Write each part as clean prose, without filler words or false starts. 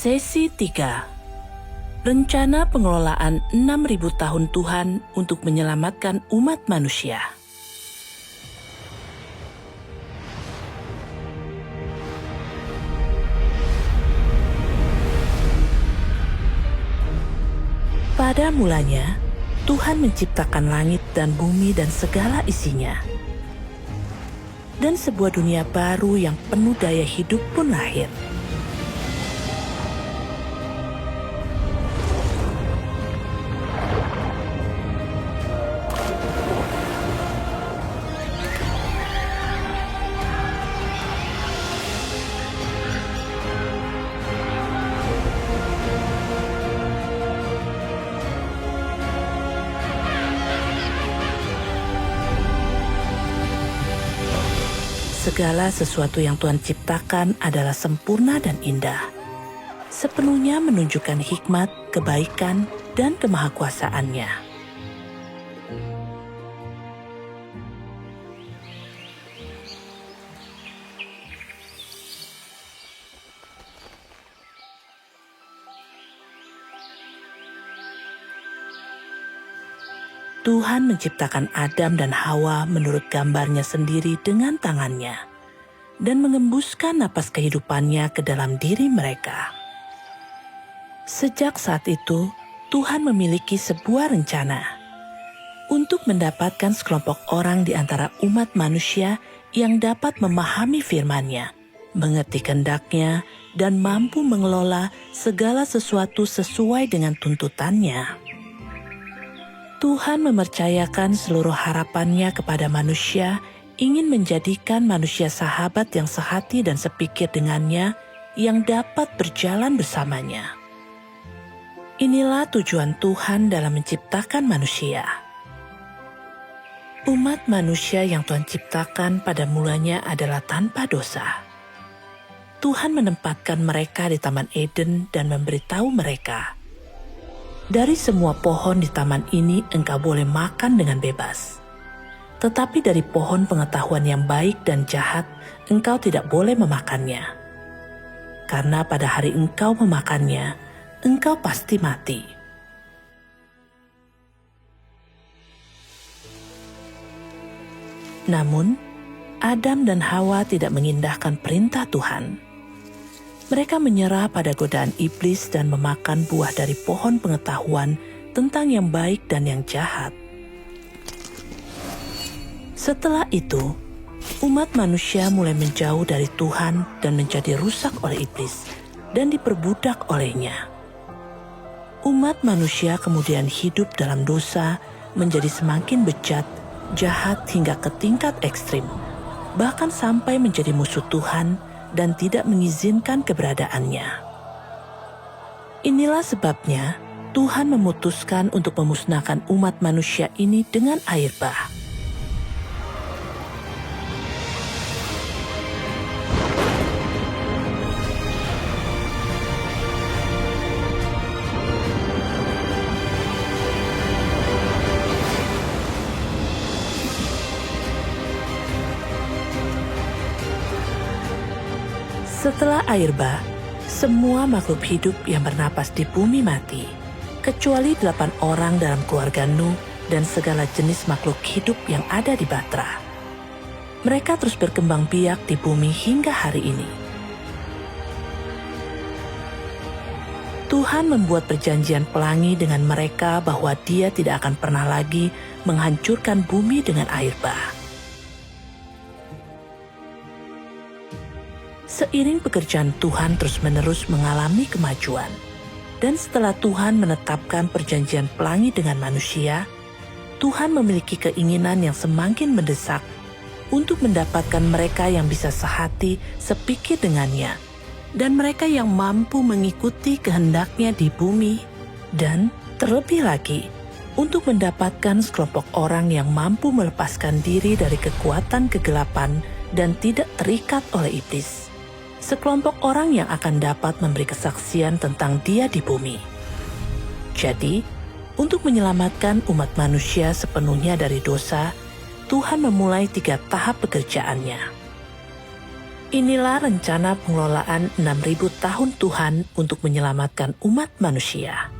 Sesi 3. Rencana pengelolaan 6.000 tahun Tuhan untuk menyelamatkan umat manusia. Pada mulanya, Tuhan menciptakan langit dan bumi dan segala isinya. Dan sebuah dunia baru yang penuh daya hidup pun lahir. Segala sesuatu yang Tuhan ciptakan adalah sempurna dan indah. Sepenuhnya menunjukkan hikmat, kebaikan, dan kemahakuasaannya. Tuhan menciptakan Adam dan Hawa menurut gambarnya sendiri dengan tangannya dan mengembuskan napas kehidupannya ke dalam diri mereka. Sejak saat itu, Tuhan memiliki sebuah rencana untuk mendapatkan sekelompok orang di antara umat manusia yang dapat memahami firman-Nya, mengerti kehendak-Nya, dan mampu mengelola segala sesuatu sesuai dengan tuntutan-Nya. Tuhan mempercayakan seluruh harapannya kepada manusia, ingin menjadikan manusia sahabat yang sehati dan sepikir dengannya, yang dapat berjalan bersamanya. Inilah tujuan Tuhan dalam menciptakan manusia. Umat manusia yang Tuhan ciptakan pada mulanya adalah tanpa dosa. Tuhan menempatkan mereka di Taman Eden dan memberitahu mereka, "Dari semua pohon di taman ini engkau boleh makan dengan bebas. Tetapi dari pohon pengetahuan yang baik dan jahat, engkau tidak boleh memakannya. Karena pada hari engkau memakannya, engkau pasti mati." Namun, Adam dan Hawa tidak mengindahkan perintah Tuhan. Mereka menyerah pada godaan iblis dan memakan buah dari pohon pengetahuan tentang yang baik dan yang jahat. Setelah itu, umat manusia mulai menjauh dari Tuhan dan menjadi rusak oleh iblis dan diperbudak olehnya. Umat manusia kemudian hidup dalam dosa, menjadi semakin bejat, jahat hingga ke tingkat ekstrim, bahkan sampai menjadi musuh Tuhan dan tidak mengizinkan keberadaannya. Inilah sebabnya Tuhan memutuskan untuk memusnahkan umat manusia ini dengan air bah. Setelah air bah, semua makhluk hidup yang bernapas di bumi mati, kecuali 8 orang dalam keluarga Nuh dan segala jenis makhluk hidup yang ada di Batra. Mereka terus berkembang biak di bumi hingga hari ini. Tuhan membuat perjanjian pelangi dengan mereka bahwa Dia tidak akan pernah lagi menghancurkan bumi dengan air bah. Seiring pekerjaan Tuhan terus-menerus mengalami kemajuan, dan setelah Tuhan menetapkan perjanjian pelangi dengan manusia, Tuhan memiliki keinginan yang semakin mendesak untuk mendapatkan mereka yang bisa sehati, sepikir dengannya, dan mereka yang mampu mengikuti kehendak-Nya di bumi, dan terlebih lagi, untuk mendapatkan sekelompok orang yang mampu melepaskan diri dari kekuatan kegelapan dan tidak terikat oleh iblis. Sekelompok orang yang akan dapat memberi kesaksian tentang Dia di bumi. Jadi, untuk menyelamatkan umat manusia sepenuhnya dari dosa, Tuhan memulai 3 tahap pekerjaannya. Inilah rencana pengelolaan 6.000 tahun Tuhan untuk menyelamatkan umat manusia.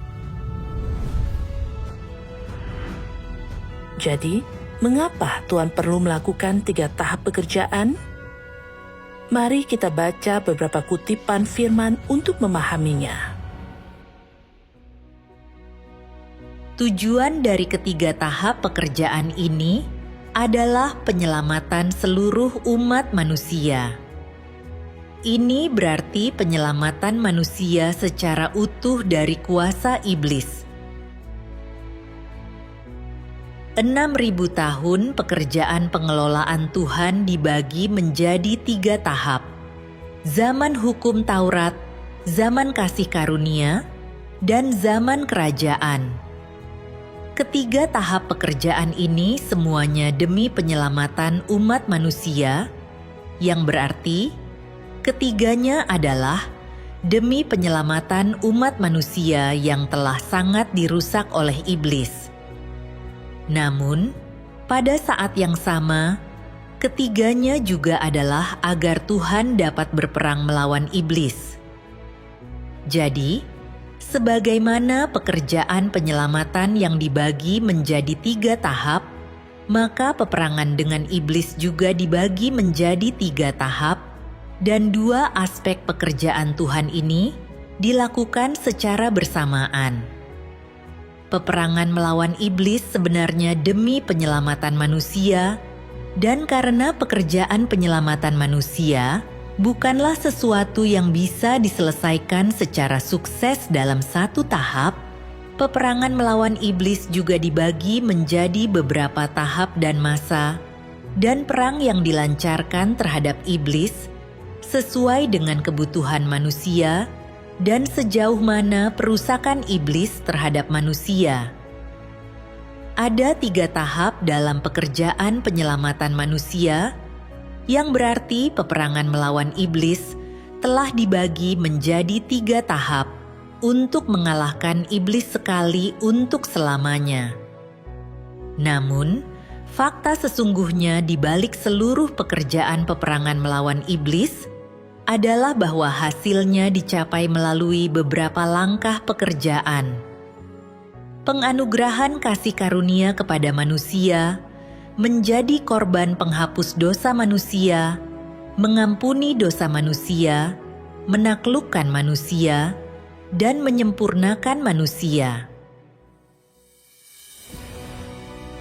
Jadi, mengapa Tuhan perlu melakukan 3 tahap pekerjaan? Mari kita baca beberapa kutipan firman untuk memahaminya. Tujuan dari ketiga tahap pekerjaan ini adalah penyelamatan seluruh umat manusia. Ini berarti penyelamatan manusia secara utuh dari kuasa iblis. 6.000 tahun pekerjaan pengelolaan Tuhan dibagi menjadi 3 tahap. Zaman hukum Taurat, zaman kasih karunia, dan zaman kerajaan. Ketiga tahap pekerjaan ini semuanya demi penyelamatan umat manusia, yang berarti ketiganya adalah demi penyelamatan umat manusia yang telah sangat dirusak oleh iblis. Namun, pada saat yang sama, ketiganya juga adalah agar Tuhan dapat berperang melawan iblis. Jadi, sebagaimana pekerjaan penyelamatan yang dibagi menjadi 3 tahap, maka peperangan dengan iblis juga dibagi menjadi 3 tahap, dan 2 aspek pekerjaan Tuhan ini dilakukan secara bersamaan. Peperangan melawan iblis sebenarnya demi penyelamatan manusia, dan karena pekerjaan penyelamatan manusia bukanlah sesuatu yang bisa diselesaikan secara sukses dalam 1 tahap, peperangan melawan iblis juga dibagi menjadi beberapa tahap dan masa, dan perang yang dilancarkan terhadap iblis sesuai dengan kebutuhan manusia dan sejauh mana perusakan iblis terhadap manusia. Ada 3 tahap dalam pekerjaan penyelamatan manusia, yang berarti peperangan melawan iblis telah dibagi menjadi 3 tahap untuk mengalahkan iblis sekali untuk selamanya. Namun, fakta sesungguhnya di balik seluruh pekerjaan peperangan melawan iblis adalah bahwa hasilnya dicapai melalui beberapa langkah pekerjaan. Penganugerahan kasih karunia kepada manusia, menjadi korban penghapus dosa manusia, mengampuni dosa manusia, menaklukkan manusia, dan menyempurnakan manusia.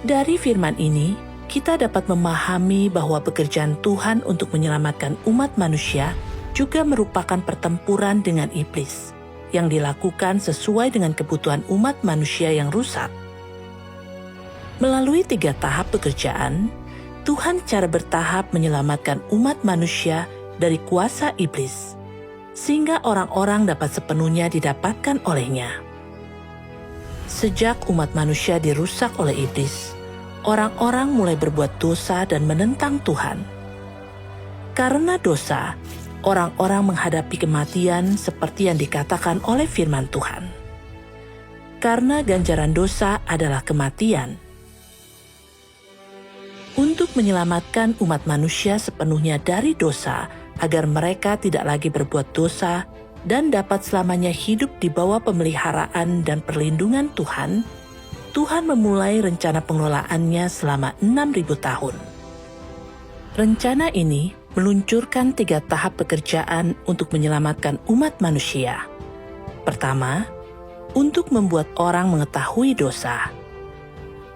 Dari firman ini, kita dapat memahami bahwa pekerjaan Tuhan untuk menyelamatkan umat manusia juga merupakan pertempuran dengan iblis yang dilakukan sesuai dengan kebutuhan umat manusia yang rusak. Melalui 3 tahap pekerjaan, Tuhan secara bertahap menyelamatkan umat manusia dari kuasa iblis, sehingga orang-orang dapat sepenuhnya didapatkan olehnya. Sejak umat manusia dirusak oleh iblis, orang-orang mulai berbuat dosa dan menentang Tuhan. Karena dosa, orang-orang menghadapi kematian seperti yang dikatakan oleh firman Tuhan. Karena ganjaran dosa adalah kematian. Untuk menyelamatkan umat manusia sepenuhnya dari dosa, agar mereka tidak lagi berbuat dosa dan dapat selamanya hidup di bawah pemeliharaan dan perlindungan Tuhan, Tuhan memulai rencana pengelolaannya selama 6.000 tahun. Rencana ini meluncurkan 3 tahap pekerjaan untuk menyelamatkan umat manusia. Pertama, untuk membuat orang mengetahui dosa.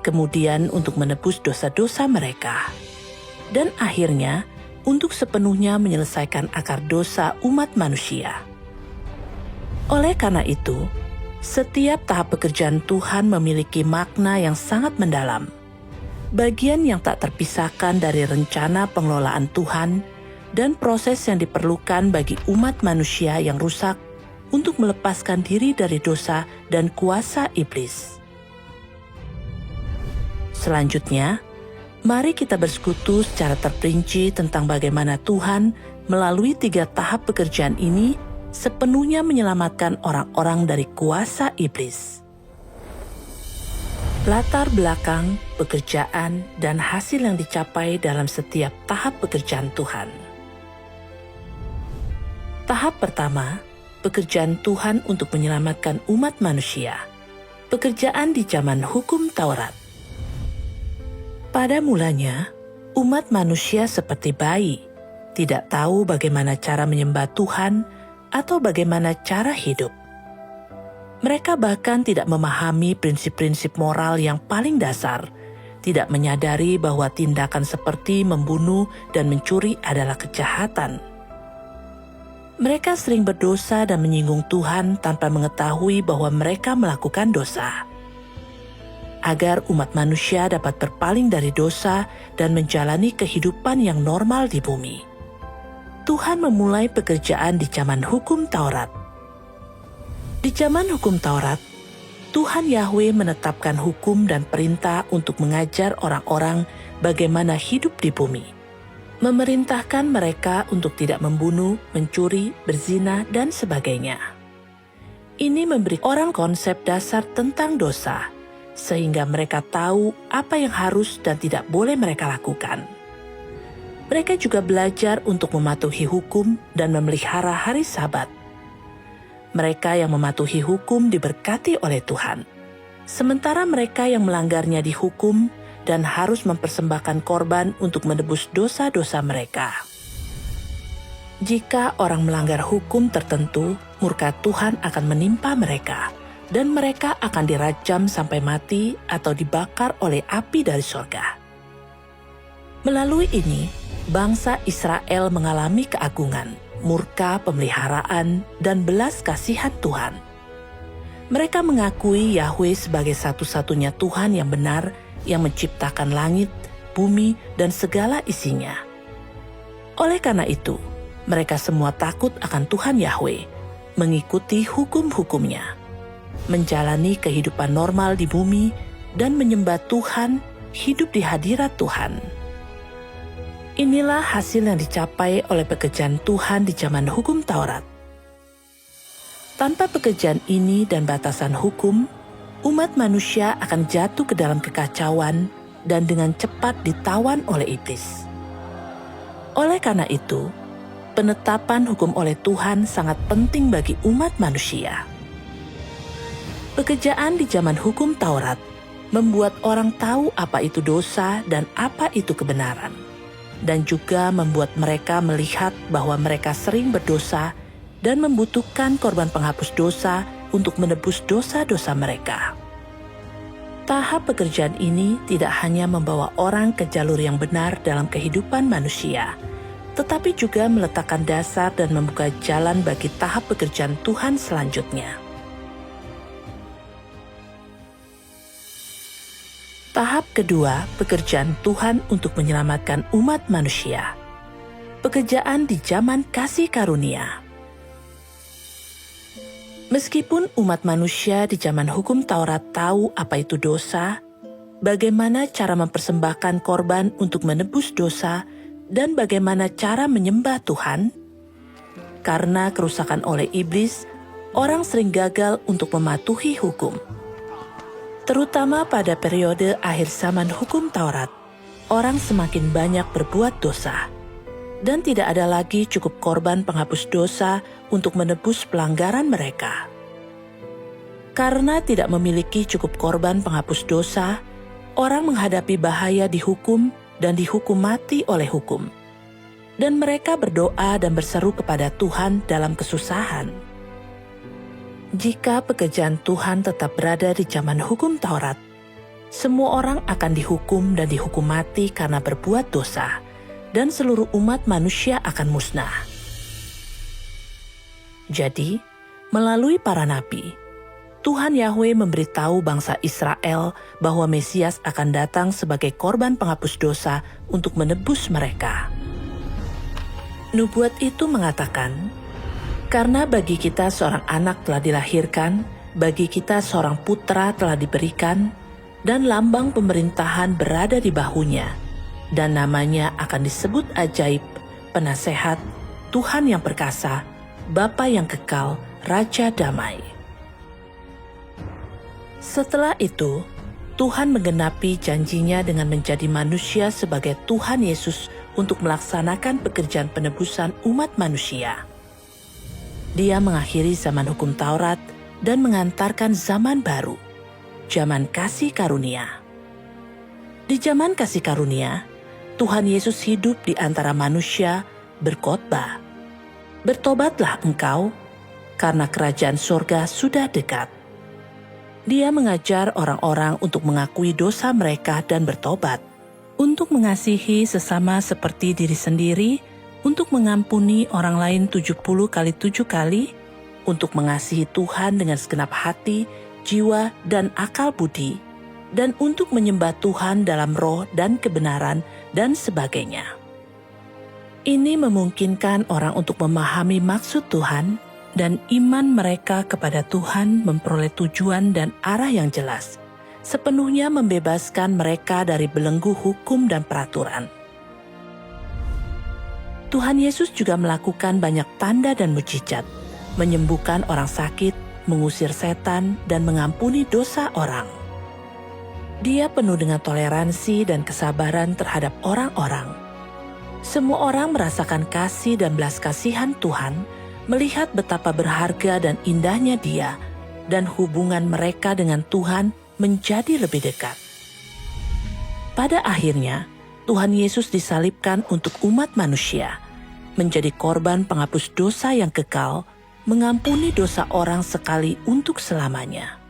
Kemudian untuk menebus dosa-dosa mereka. Dan akhirnya, untuk sepenuhnya menyelesaikan akar dosa umat manusia. Oleh karena itu, setiap tahap pekerjaan Tuhan memiliki makna yang sangat mendalam. Bagian yang tak terpisahkan dari rencana pengelolaan Tuhan dan proses yang diperlukan bagi umat manusia yang rusak untuk melepaskan diri dari dosa dan kuasa iblis. Selanjutnya, mari kita bersekutu secara terperinci tentang bagaimana Tuhan melalui 3 tahap pekerjaan ini sepenuhnya menyelamatkan orang-orang dari kuasa iblis. Latar belakang, pekerjaan, dan hasil yang dicapai dalam setiap tahap pekerjaan Tuhan. Tahap pertama, pekerjaan Tuhan untuk menyelamatkan umat manusia. Pekerjaan di zaman hukum Taurat. Pada mulanya, umat manusia seperti bayi, tidak tahu bagaimana cara menyembah Tuhan atau bagaimana cara hidup. Mereka bahkan tidak memahami prinsip-prinsip moral yang paling dasar, tidak menyadari bahwa tindakan seperti membunuh dan mencuri adalah kejahatan. Mereka sering berdosa dan menyinggung Tuhan tanpa mengetahui bahwa mereka melakukan dosa. Agar umat manusia dapat berpaling dari dosa dan menjalani kehidupan yang normal di bumi, Tuhan memulai pekerjaan di zaman hukum Taurat. Di zaman hukum Taurat, Tuhan Yahweh menetapkan hukum dan perintah untuk mengajar orang-orang bagaimana hidup di bumi. Memerintahkan mereka untuk tidak membunuh, mencuri, berzina, dan sebagainya. Ini memberi orang konsep dasar tentang dosa, sehingga mereka tahu apa yang harus dan tidak boleh mereka lakukan. Mereka juga belajar untuk mematuhi hukum dan memelihara hari Sabat. Mereka yang mematuhi hukum diberkati oleh Tuhan, sementara mereka yang melanggarnya dihukum dan harus mempersembahkan korban untuk menebus dosa-dosa mereka. Jika orang melanggar hukum tertentu, murka Tuhan akan menimpa mereka, dan mereka akan dirajam sampai mati atau dibakar oleh api dari sorga. Melalui ini, bangsa Israel mengalami keagungan, murka pemeliharaan, dan belas kasihan Tuhan. Mereka mengakui Yahweh sebagai satu-satunya Tuhan yang benar, yang menciptakan langit, bumi, dan segala isinya. Oleh karena itu, mereka semua takut akan Tuhan Yahweh, mengikuti hukum-hukumnya, menjalani kehidupan normal di bumi, dan menyembah Tuhan, hidup di hadirat Tuhan. Inilah hasil yang dicapai oleh pekerjaan Tuhan di zaman hukum Taurat. Tanpa pekerjaan ini dan batasan hukum, umat manusia akan jatuh ke dalam kekacauan dan dengan cepat ditawan oleh iblis. Oleh karena itu, penetapan hukum oleh Tuhan sangat penting bagi umat manusia. Pekerjaan di zaman hukum Taurat membuat orang tahu apa itu dosa dan apa itu kebenaran, dan juga membuat mereka melihat bahwa mereka sering berdosa dan membutuhkan korban penghapus dosa untuk menebus dosa-dosa mereka. Tahap pekerjaan ini tidak hanya membawa orang ke jalur yang benar dalam kehidupan manusia, tetapi juga meletakkan dasar dan membuka jalan bagi tahap pekerjaan Tuhan selanjutnya. Tahap kedua, pekerjaan Tuhan untuk menyelamatkan umat manusia. Pekerjaan di zaman kasih karunia. Meskipun umat manusia di zaman hukum Taurat tahu apa itu dosa, bagaimana cara mempersembahkan korban untuk menebus dosa, dan bagaimana cara menyembah Tuhan, karena kerusakan oleh iblis, orang sering gagal untuk mematuhi hukum. Terutama pada periode akhir zaman hukum Taurat, orang semakin banyak berbuat dosa, dan tidak ada lagi cukup korban penghapus dosa untuk menebus pelanggaran mereka. Karena tidak memiliki cukup korban penghapus dosa, orang menghadapi bahaya dihukum dan dihukum mati oleh hukum. Dan mereka berdoa dan berseru kepada Tuhan dalam kesusahan. Jika pekerjaan Tuhan tetap berada di zaman hukum Taurat, semua orang akan dihukum dan dihukum mati karena berbuat dosa, dan seluruh umat manusia akan musnah. Jadi, melalui para nabi, Tuhan Yahweh memberitahu bangsa Israel bahwa Mesias akan datang sebagai korban penghapus dosa untuk menebus mereka. Nubuat itu mengatakan, karena bagi kita seorang anak telah dilahirkan, bagi kita seorang putra telah diberikan, dan lambang pemerintahan berada di bahunya, dan namanya akan disebut ajaib, penasehat, Tuhan yang perkasa, Bapa yang kekal, Raja damai. Setelah itu, Tuhan menggenapi janjinya dengan menjadi manusia sebagai Tuhan Yesus untuk melaksanakan pekerjaan penebusan umat manusia. Dia mengakhiri zaman hukum Taurat dan mengantarkan zaman baru, zaman kasih karunia. Di zaman kasih karunia, Tuhan Yesus hidup di antara manusia berkhotbah. Bertobatlah engkau, karena kerajaan sorga sudah dekat. Dia mengajar orang-orang untuk mengakui dosa mereka dan bertobat, untuk mengasihi sesama seperti diri sendiri, untuk mengampuni orang lain 70 kali 7 kali, untuk mengasihi Tuhan dengan segenap hati, jiwa, dan akal budi, dan untuk menyembah Tuhan dalam roh dan kebenaran, dan sebagainya. Ini memungkinkan orang untuk memahami maksud Tuhan, dan iman mereka kepada Tuhan memperoleh tujuan dan arah yang jelas, sepenuhnya membebaskan mereka dari belenggu hukum dan peraturan. Tuhan Yesus juga melakukan banyak tanda dan mujizat, menyembuhkan orang sakit, mengusir setan, dan mengampuni dosa orang. Dia penuh dengan toleransi dan kesabaran terhadap orang-orang. Semua orang merasakan kasih dan belas kasihan Tuhan, melihat betapa berharga dan indahnya Dia, dan hubungan mereka dengan Tuhan menjadi lebih dekat. Pada akhirnya, Tuhan Yesus disalibkan untuk umat manusia, menjadi korban penghapus dosa yang kekal, mengampuni dosa orang sekali untuk selamanya.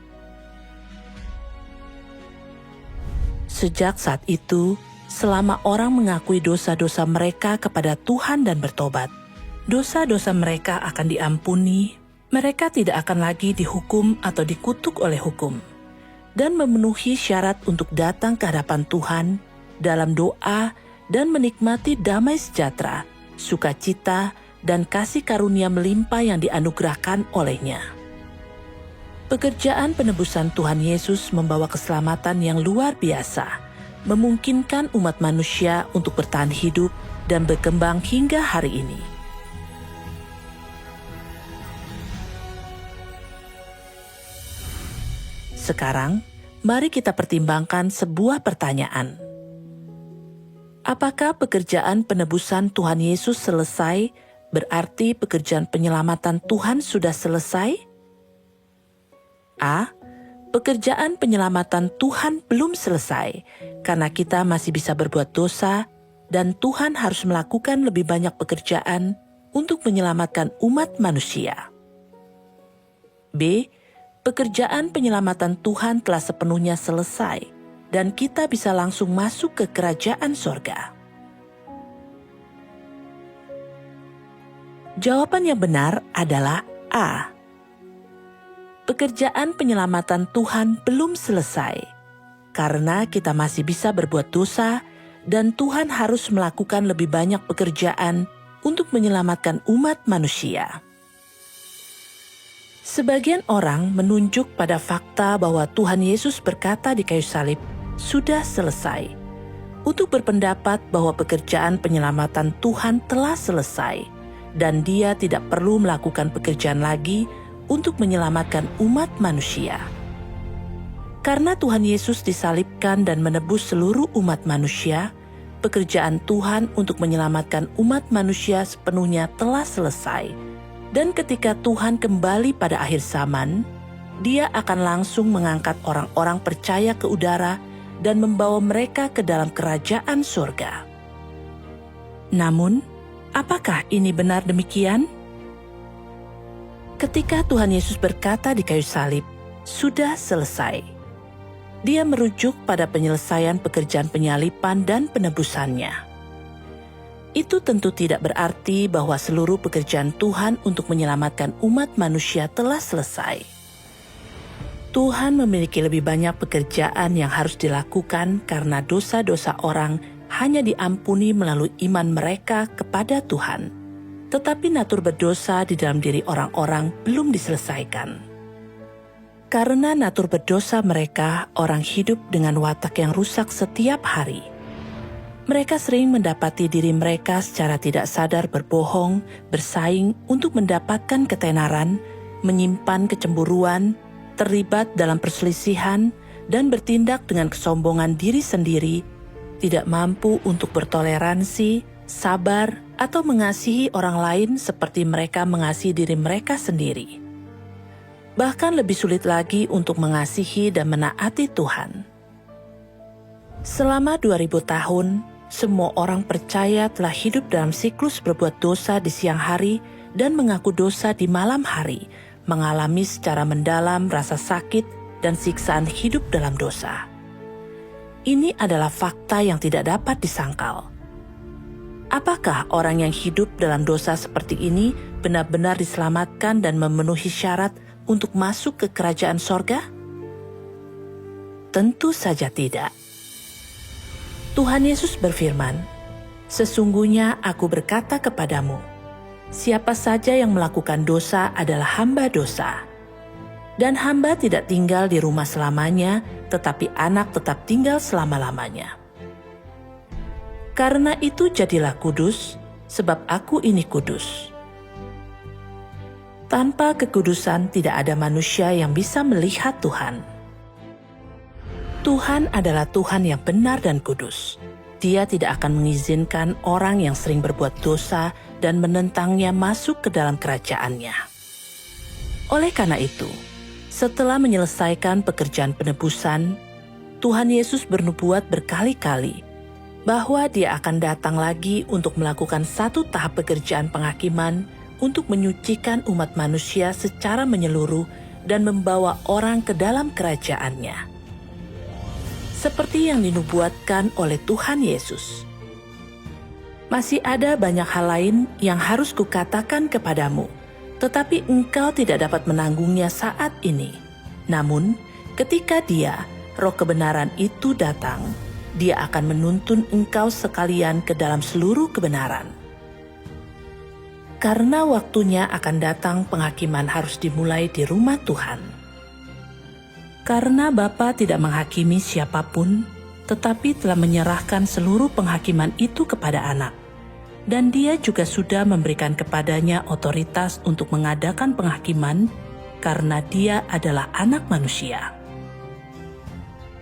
Sejak saat itu, selama orang mengakui dosa-dosa mereka kepada Tuhan dan bertobat, dosa-dosa mereka akan diampuni, mereka tidak akan lagi dihukum atau dikutuk oleh hukum, dan memenuhi syarat untuk datang ke hadapan Tuhan dalam doa dan menikmati damai sejahtera, sukacita, dan kasih karunia melimpah yang dianugerahkan olehnya. Pekerjaan penebusan Tuhan Yesus membawa keselamatan yang luar biasa, memungkinkan umat manusia untuk bertahan hidup dan berkembang hingga hari ini. Sekarang, mari kita pertimbangkan sebuah pertanyaan. Apakah pekerjaan penebusan Tuhan Yesus selesai, berarti pekerjaan penyelamatan Tuhan sudah selesai? A. Pekerjaan penyelamatan Tuhan belum selesai, karena kita masih bisa berbuat dosa, dan Tuhan harus melakukan lebih banyak pekerjaan untuk menyelamatkan umat manusia. B. Pekerjaan penyelamatan Tuhan telah sepenuhnya selesai, dan kita bisa langsung masuk ke kerajaan sorga. Jawaban yang benar adalah A. Pekerjaan penyelamatan Tuhan belum selesai, karena kita masih bisa berbuat dosa, dan Tuhan harus melakukan lebih banyak pekerjaan untuk menyelamatkan umat manusia. Sebagian orang menunjuk pada fakta bahwa Tuhan Yesus berkata di kayu salib, "Sudah selesai," untuk berpendapat bahwa pekerjaan penyelamatan Tuhan telah selesai, dan Dia tidak perlu melakukan pekerjaan lagi untuk menyelamatkan umat manusia. Karena Tuhan Yesus disalibkan dan menebus seluruh umat manusia, pekerjaan Tuhan untuk menyelamatkan umat manusia sepenuhnya telah selesai. Dan ketika Tuhan kembali pada akhir zaman, Dia akan langsung mengangkat orang-orang percaya ke udara dan membawa mereka ke dalam kerajaan surga. Namun, apakah ini benar demikian? Ketika Tuhan Yesus berkata di kayu salib, "Sudah selesai," Dia merujuk pada penyelesaian pekerjaan penyaliban dan penebusannya. Itu tentu tidak berarti bahwa seluruh pekerjaan Tuhan untuk menyelamatkan umat manusia telah selesai. Tuhan memiliki lebih banyak pekerjaan yang harus dilakukan karena dosa-dosa orang hanya diampuni melalui iman mereka kepada Tuhan. Tetapi natur berdosa di dalam diri orang-orang belum diselesaikan. Karena natur berdosa mereka, orang hidup dengan watak yang rusak setiap hari. Mereka sering mendapati diri mereka secara tidak sadar berbohong, bersaing untuk mendapatkan ketenaran, menyimpan kecemburuan, terlibat dalam perselisihan, dan bertindak dengan kesombongan diri sendiri, tidak mampu untuk bertoleransi, sabar, atau mengasihi orang lain seperti mereka mengasihi diri mereka sendiri. Bahkan lebih sulit lagi untuk mengasihi dan menaati Tuhan. Selama 2000 tahun, semua orang percaya telah hidup dalam siklus berbuat dosa di siang hari dan mengaku dosa di malam hari, mengalami secara mendalam rasa sakit dan siksaan hidup dalam dosa. Ini adalah fakta yang tidak dapat disangkal. Apakah orang yang hidup dalam dosa seperti ini benar-benar diselamatkan dan memenuhi syarat untuk masuk ke kerajaan sorga? Tentu saja tidak. Tuhan Yesus berfirman, "Sesungguhnya aku berkata kepadamu, siapa saja yang melakukan dosa adalah hamba dosa. Dan hamba tidak tinggal di rumah selamanya, tetapi anak tetap tinggal selama-lamanya. Karena itu jadilah kudus, sebab aku ini kudus. Tanpa kekudusan tidak ada manusia yang bisa melihat Tuhan." Tuhan adalah Tuhan yang benar dan kudus. Dia tidak akan mengizinkan orang yang sering berbuat dosa dan menentangnya masuk ke dalam kerajaannya. Oleh karena itu, setelah menyelesaikan pekerjaan penebusan, Tuhan Yesus bernubuat berkali-kali bahwa Dia akan datang lagi untuk melakukan satu tahap pekerjaan penghakiman untuk menyucikan umat manusia secara menyeluruh dan membawa orang ke dalam kerajaannya. Seperti yang dinubuatkan oleh Tuhan Yesus. Masih ada banyak hal lain yang harus kukatakan kepadamu, tetapi engkau tidak dapat menanggungnya saat ini. Namun, ketika Dia, Roh kebenaran itu datang, Dia akan menuntun engkau sekalian ke dalam seluruh kebenaran. Karena waktunya akan datang penghakiman harus dimulai di rumah Tuhan. Karena Bapa tidak menghakimi siapapun, tetapi telah menyerahkan seluruh penghakiman itu kepada Anak. Dan Dia juga sudah memberikan kepadanya otoritas untuk mengadakan penghakiman, karena Dia adalah Anak manusia.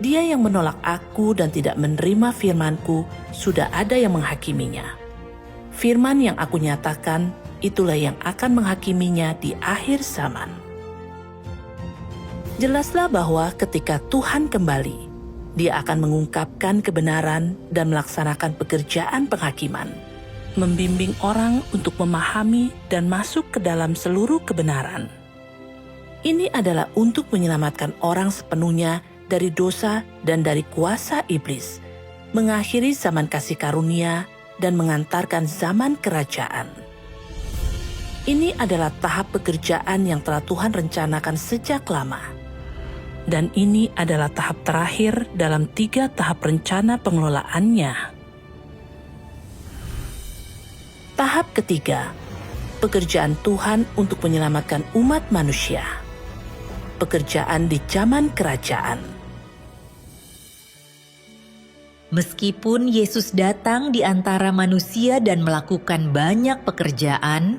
Dia yang menolak aku dan tidak menerima firman-Ku, sudah ada yang menghakiminya. Firman yang aku nyatakan, itulah yang akan menghakiminya di akhir zaman. Jelaslah bahwa ketika Tuhan kembali, Dia akan mengungkapkan kebenaran dan melaksanakan pekerjaan penghakiman, membimbing orang untuk memahami dan masuk ke dalam seluruh kebenaran. Ini adalah untuk menyelamatkan orang sepenuhnya dari dosa dan dari kuasa iblis, mengakhiri zaman kasih karunia dan mengantarkan zaman kerajaan. Ini adalah tahap pekerjaan yang telah Tuhan rencanakan sejak lama. Dan ini adalah tahap terakhir dalam 3 tahap rencana pengelolaannya. Tahap ketiga, pekerjaan Tuhan untuk menyelamatkan umat manusia. Pekerjaan di zaman kerajaan. Meskipun Yesus datang di antara manusia dan melakukan banyak pekerjaan,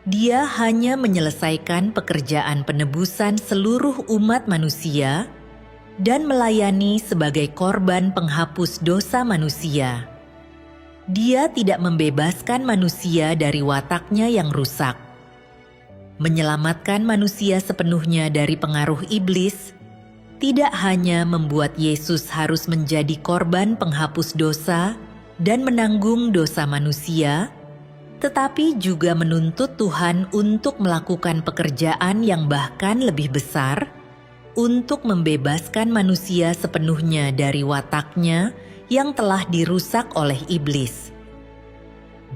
Dia hanya menyelesaikan pekerjaan penebusan seluruh umat manusia dan melayani sebagai korban penghapus dosa manusia. Dia tidak membebaskan manusia dari wataknya yang rusak. Menyelamatkan manusia sepenuhnya dari pengaruh iblis tidak hanya membuat Yesus harus menjadi korban penghapus dosa dan menanggung dosa manusia, tetapi juga menuntut Tuhan untuk melakukan pekerjaan yang bahkan lebih besar untuk membebaskan manusia sepenuhnya dari wataknya yang telah dirusak oleh iblis.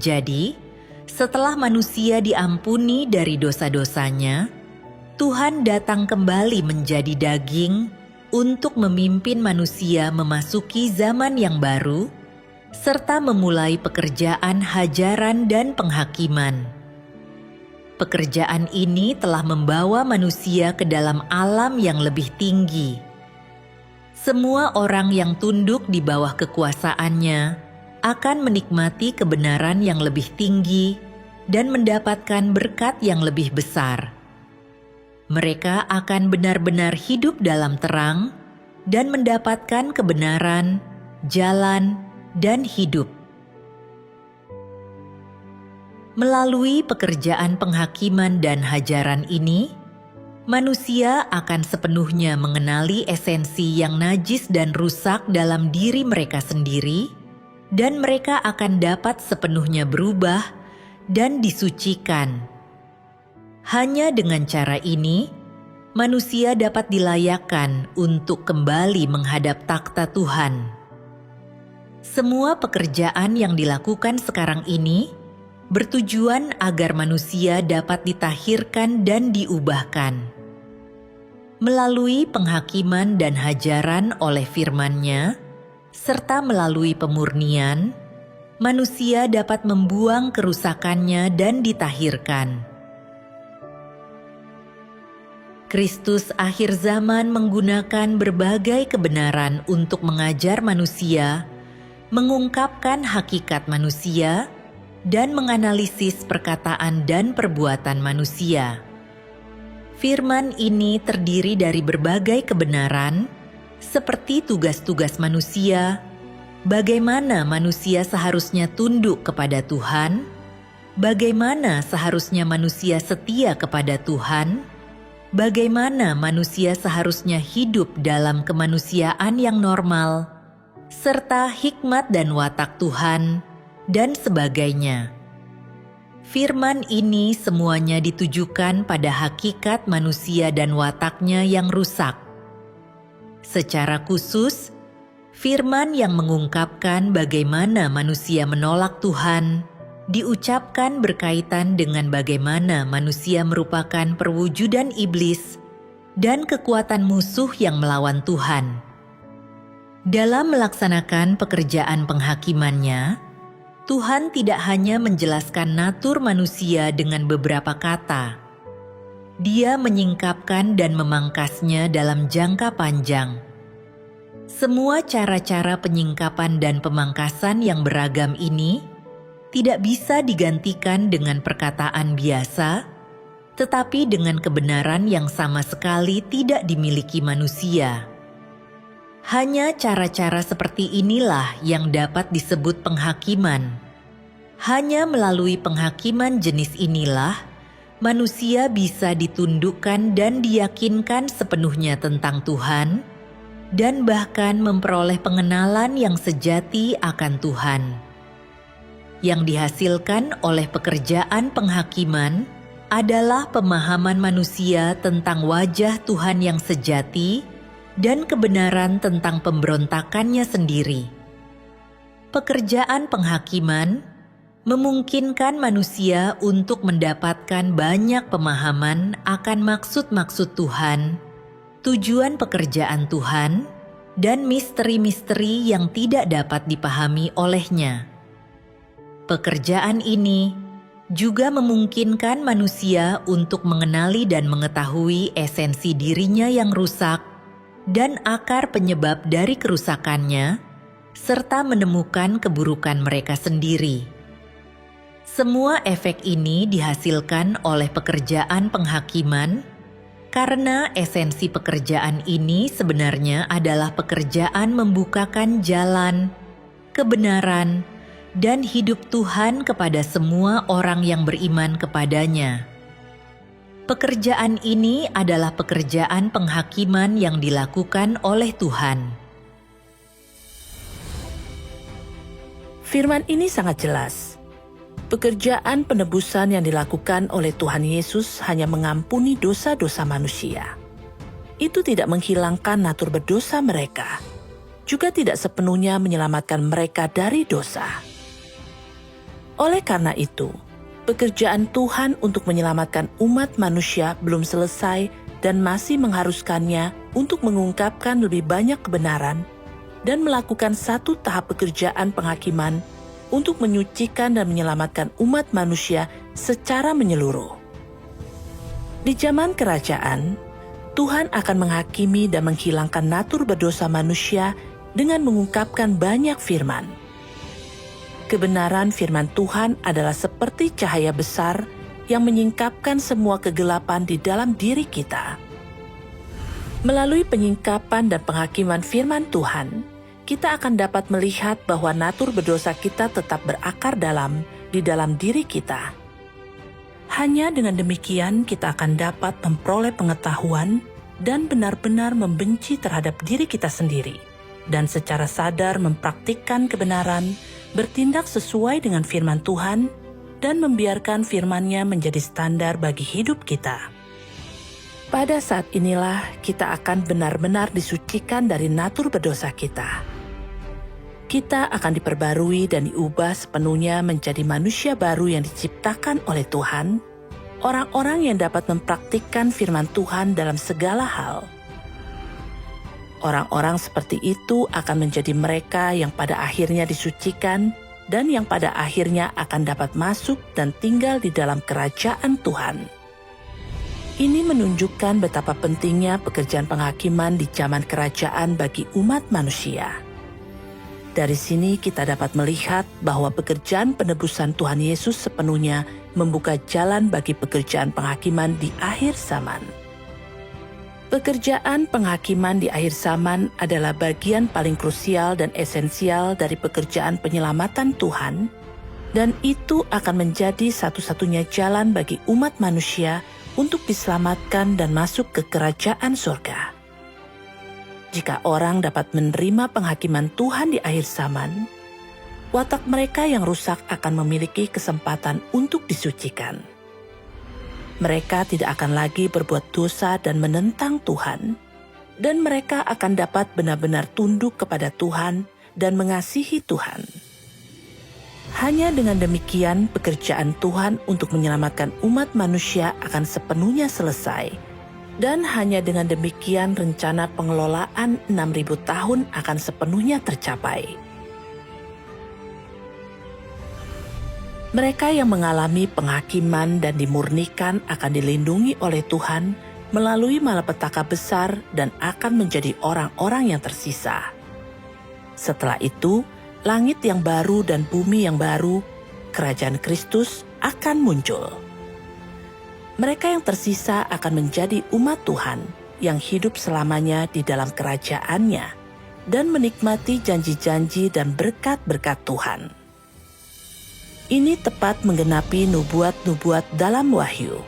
Jadi, setelah manusia diampuni dari dosa-dosanya, Tuhan datang kembali menjadi daging untuk memimpin manusia memasuki zaman yang baru, serta memulai pekerjaan hajaran dan penghakiman. Pekerjaan ini telah membawa manusia ke dalam alam yang lebih tinggi. Semua orang yang tunduk di bawah kekuasaannya akan menikmati kebenaran yang lebih tinggi dan mendapatkan berkat yang lebih besar. Mereka akan benar-benar hidup dalam terang dan mendapatkan kebenaran, jalan, dan hidup. Melalui pekerjaan penghakiman dan hajaran ini, manusia akan sepenuhnya mengenali esensi yang najis dan rusak dalam diri mereka sendiri, dan mereka akan dapat sepenuhnya berubah dan disucikan. Hanya dengan cara ini, manusia dapat dilayakkan untuk kembali menghadap takhta Tuhan. Semua pekerjaan yang dilakukan sekarang ini bertujuan agar manusia dapat ditahirkan dan diubahkan. Melalui penghakiman dan hajaran oleh firman-Nya, serta melalui pemurnian, manusia dapat membuang kerusakannya dan ditahirkan. Kristus akhir zaman menggunakan berbagai kebenaran untuk mengajar manusia, mengungkapkan hakikat manusia, dan menganalisis perkataan dan perbuatan manusia. Firman ini terdiri dari berbagai kebenaran, seperti tugas-tugas manusia, bagaimana manusia seharusnya tunduk kepada Tuhan, bagaimana seharusnya manusia setia kepada Tuhan, bagaimana manusia seharusnya hidup dalam kemanusiaan yang normal, serta hikmat dan watak Tuhan, dan sebagainya. Firman ini semuanya ditujukan pada hakikat manusia dan wataknya yang rusak. Secara khusus, firman yang mengungkapkan bagaimana manusia menolak Tuhan diucapkan berkaitan dengan bagaimana manusia merupakan perwujudan iblis dan kekuatan musuh yang melawan Tuhan. Dalam melaksanakan pekerjaan penghakimannya, Tuhan tidak hanya menjelaskan natur manusia dengan beberapa kata. Dia menyingkapkan dan memangkasnya dalam jangka panjang. Semua cara-cara penyingkapan dan pemangkasan yang beragam ini tidak bisa digantikan dengan perkataan biasa, tetapi dengan kebenaran yang sama sekali tidak dimiliki manusia. Hanya cara-cara seperti inilah yang dapat disebut penghakiman. Hanya melalui penghakiman jenis inilah, manusia bisa ditundukkan dan diyakinkan sepenuhnya tentang Tuhan, dan bahkan memperoleh pengenalan yang sejati akan Tuhan. Yang dihasilkan oleh pekerjaan penghakiman adalah pemahaman manusia tentang wajah Tuhan yang sejati, dan kebenaran tentang pemberontakannya sendiri. Pekerjaan penghakiman memungkinkan manusia untuk mendapatkan banyak pemahaman akan maksud-maksud Tuhan, tujuan pekerjaan Tuhan, dan misteri-misteri yang tidak dapat dipahami olehnya. Pekerjaan ini juga memungkinkan manusia untuk mengenali dan mengetahui esensi dirinya yang rusak dan akar penyebab dari kerusakannya, serta menemukan keburukan mereka sendiri. Semua efek ini dihasilkan oleh pekerjaan penghakiman, karena esensi pekerjaan ini sebenarnya adalah pekerjaan membukakan jalan, kebenaran, dan hidup Tuhan kepada semua orang yang beriman kepadanya. Pekerjaan ini adalah pekerjaan penghakiman yang dilakukan oleh Tuhan. Firman ini sangat jelas. Pekerjaan penebusan yang dilakukan oleh Tuhan Yesus hanya mengampuni dosa-dosa manusia. Itu tidak menghilangkan natur berdosa mereka, juga tidak sepenuhnya menyelamatkan mereka dari dosa. Oleh karena itu, pekerjaan Tuhan untuk menyelamatkan umat manusia belum selesai dan masih mengharuskannya untuk mengungkapkan lebih banyak kebenaran dan melakukan satu tahap pekerjaan penghakiman untuk menyucikan dan menyelamatkan umat manusia secara menyeluruh. Di zaman kerajaan, Tuhan akan menghakimi dan menghilangkan natur berdosa manusia dengan mengungkapkan banyak firman. Kebenaran firman Tuhan adalah seperti cahaya besar yang menyingkapkan semua kegelapan di dalam diri kita. Melalui penyingkapan dan penghakiman firman Tuhan, kita akan dapat melihat bahwa natur berdosa kita tetap berakar dalam di dalam diri kita, Hanya dengan demikian kita akan dapat memperoleh pengetahuan dan benar-benar membenci terhadap diri kita sendiri, dan secara sadar mempraktikkan kebenaran, bertindak sesuai dengan firman Tuhan, dan membiarkan firman-Nya menjadi standar bagi hidup kita. Pada saat inilah kita akan benar-benar disucikan dari natur berdosa kita. Kita akan diperbarui dan diubah sepenuhnya menjadi manusia baru yang diciptakan oleh Tuhan, orang-orang yang dapat mempraktikkan firman Tuhan dalam segala hal. Orang-orang seperti itu akan menjadi mereka yang pada akhirnya disucikan dan yang pada akhirnya akan dapat masuk dan tinggal di dalam kerajaan Tuhan. Ini menunjukkan betapa pentingnya pekerjaan penghakiman di zaman kerajaan bagi umat manusia. Dari sini kita dapat melihat bahwa pekerjaan penebusan Tuhan Yesus sepenuhnya membuka jalan bagi pekerjaan penghakiman di akhir zaman. Pekerjaan penghakiman di akhir zaman adalah bagian paling krusial dan esensial dari pekerjaan penyelamatan Tuhan, dan itu akan menjadi satu-satunya jalan bagi umat manusia untuk diselamatkan dan masuk ke kerajaan surga. Jika orang dapat menerima penghakiman Tuhan di akhir zaman, watak mereka yang rusak akan memiliki kesempatan untuk disucikan. Mereka tidak akan lagi berbuat dosa dan menentang Tuhan, dan mereka akan dapat benar-benar tunduk kepada Tuhan dan mengasihi Tuhan. Hanya dengan demikian pekerjaan Tuhan untuk menyelamatkan umat manusia akan sepenuhnya selesai, dan hanya dengan demikian rencana pengelolaan 6.000 tahun akan sepenuhnya tercapai. Mereka yang mengalami penghakiman dan dimurnikan akan dilindungi oleh Tuhan melalui malapetaka besar dan akan menjadi orang-orang yang tersisa. Setelah itu, langit yang baru dan bumi yang baru, kerajaan Kristus akan muncul. Mereka yang tersisa akan menjadi umat Tuhan yang hidup selamanya di dalam kerajaannya dan menikmati janji-janji dan berkat-berkat Tuhan. Ini tepat menggenapi nubuat-nubuat dalam Wahyu.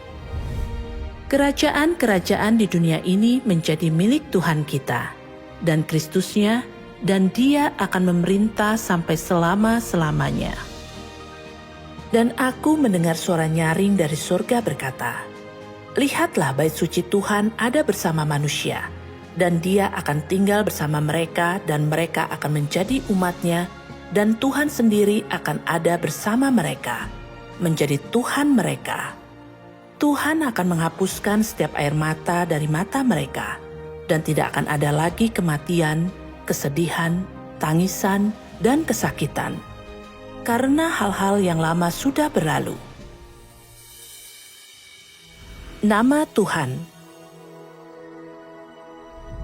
Kerajaan-kerajaan di dunia ini menjadi milik Tuhan kita dan Kristusnya, dan Dia akan memerintah sampai selama-selamanya. Dan aku mendengar suara nyaring dari surga berkata, "Lihatlah bait suci Tuhan ada bersama manusia, dan Dia akan tinggal bersama mereka dan mereka akan menjadi umat-Nya, dan Tuhan sendiri akan ada bersama mereka, menjadi Tuhan mereka. Tuhan akan menghapuskan setiap air mata dari mata mereka, dan tidak akan ada lagi kematian, kesedihan, tangisan, dan kesakitan. Karena hal-hal yang lama sudah berlalu." Nama Tuhan.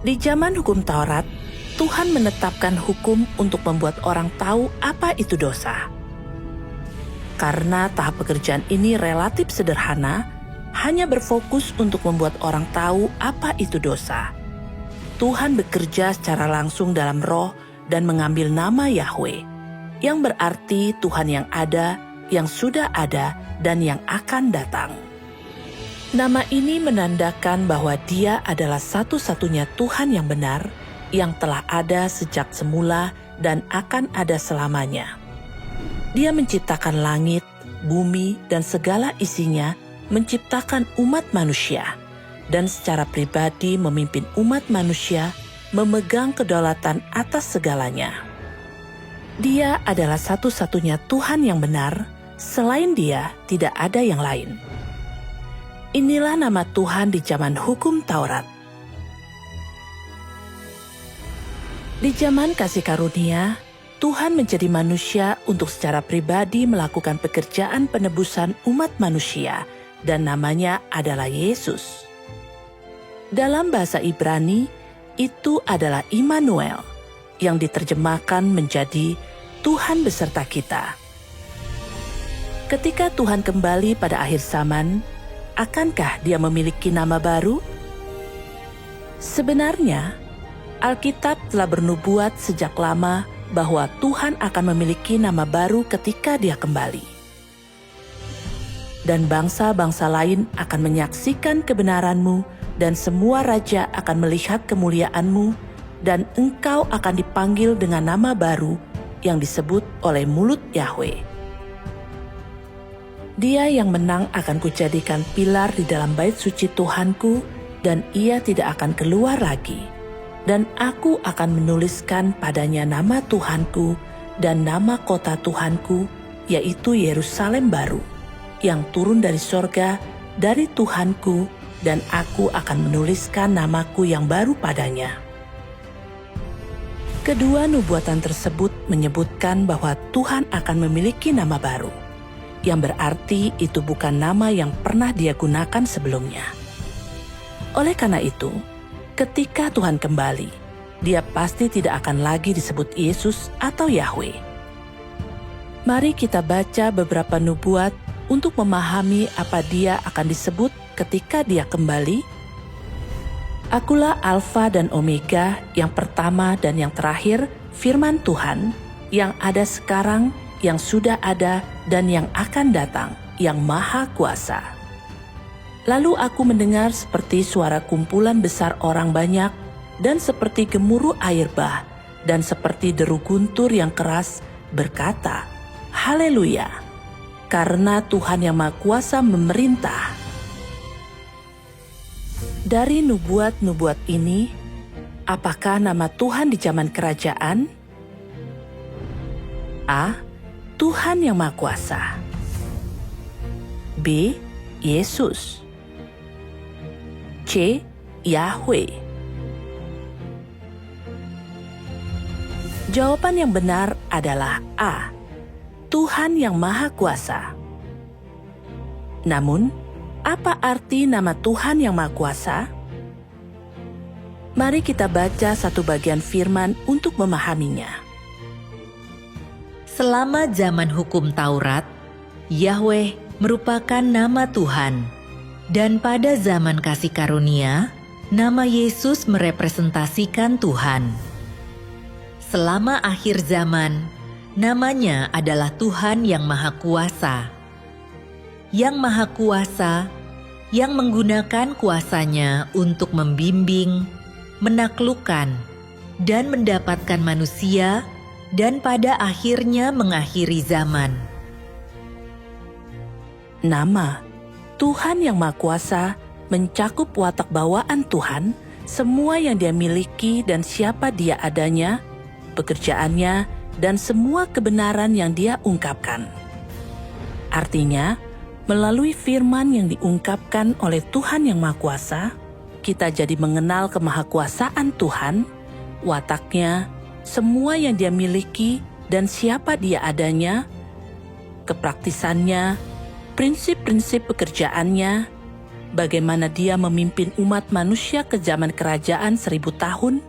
Di zaman hukum Taurat, Tuhan menetapkan hukum untuk membuat orang tahu apa itu dosa. Karena tahap pekerjaan ini relatif sederhana, hanya berfokus untuk membuat orang tahu apa itu dosa. Tuhan bekerja secara langsung dalam roh dan mengambil nama Yahweh, yang berarti Tuhan yang ada, yang sudah ada, dan yang akan datang. Nama ini menandakan bahwa Dia adalah satu-satunya Tuhan yang benar, yang telah ada sejak semula dan akan ada selamanya. Dia menciptakan langit, bumi, dan segala isinya, menciptakan umat manusia, dan secara pribadi memimpin umat manusia, memegang kedaulatan atas segalanya. Dia adalah satu-satunya Tuhan yang benar, selain Dia tidak ada yang lain. Inilah nama Tuhan di zaman hukum Taurat. Di zaman kasih karunia, Tuhan menjadi manusia untuk secara pribadi melakukan pekerjaan penebusan umat manusia, dan namanya adalah Yesus. Dalam bahasa Ibrani, itu adalah Immanuel, yang diterjemahkan menjadi Tuhan beserta kita. Ketika Tuhan kembali pada akhir zaman, akankah Dia memiliki nama baru? Sebenarnya, Alkitab telah bernubuat sejak lama bahwa Tuhan akan memiliki nama baru ketika Dia kembali. dan bangsa-bangsa lain akan menyaksikan kebenaran-Mu, dan semua raja akan melihat kemuliaan-Mu, dan Engkau akan dipanggil dengan nama baru yang disebut oleh mulut Yahweh. Dia yang menang akan kujadikan pilar di dalam bait suci Tuhanku, dan ia tidak akan keluar lagi. Dan aku akan menuliskan padanya nama Tuhanku dan nama kota Tuhanku, yaitu Yerusalem baru, yang turun dari sorga, dari Tuhanku, dan aku akan menuliskan namaku yang baru padanya. Kedua nubuatan tersebut menyebutkan bahwa Tuhan akan memiliki nama baru, yang berarti itu bukan nama yang pernah Dia gunakan sebelumnya. Oleh karena itu, ketika Tuhan kembali, Dia pasti tidak akan lagi disebut Yesus atau Yahweh. Mari kita baca beberapa nubuat untuk memahami apa Dia akan disebut ketika Dia kembali. Akulah Alfa dan Omega, yang pertama dan yang terakhir, firman Tuhan, yang ada sekarang, yang sudah ada, dan yang akan datang, yang Maha Kuasa. Lalu aku mendengar seperti suara kumpulan besar orang banyak, dan seperti gemuruh air bah, dan seperti deru guntur yang keras, berkata, Haleluya! Karena Tuhan yang Maha Kuasa memerintah. Dari nubuat-nubuat ini, apakah nama Tuhan di zaman kerajaan? A. Tuhan yang Maha Kuasa. B. Yesus. C. Yahweh. Jawaban yang benar adalah A. Tuhan yang Maha Kuasa. Namun, apa arti nama Tuhan yang Maha Kuasa? Mari kita baca satu bagian firman untuk memahaminya. Selama zaman hukum Taurat, Yahweh merupakan nama Tuhan. Dan pada zaman kasih karunia, nama Yesus merepresentasikan Tuhan. Selama akhir zaman, namanya adalah Tuhan yang Maha Kuasa. Yang Maha Kuasa, yang menggunakan kuasanya untuk membimbing, menaklukkan, dan mendapatkan manusia, dan pada akhirnya mengakhiri zaman. Nama Tuhan yang Maha Kuasa mencakup watak bawaan Tuhan, semua yang Dia miliki dan siapa Dia adanya, pekerjaannya, dan semua kebenaran yang Dia ungkapkan. Artinya, melalui firman yang diungkapkan oleh Tuhan yang Maha Kuasa, kita jadi mengenal kemahakuasaan Tuhan, wataknya, semua yang Dia miliki dan siapa Dia adanya, kepraktisannya, prinsip-prinsip pekerjaannya, bagaimana Dia memimpin umat manusia ke zaman kerajaan 1000 tahun,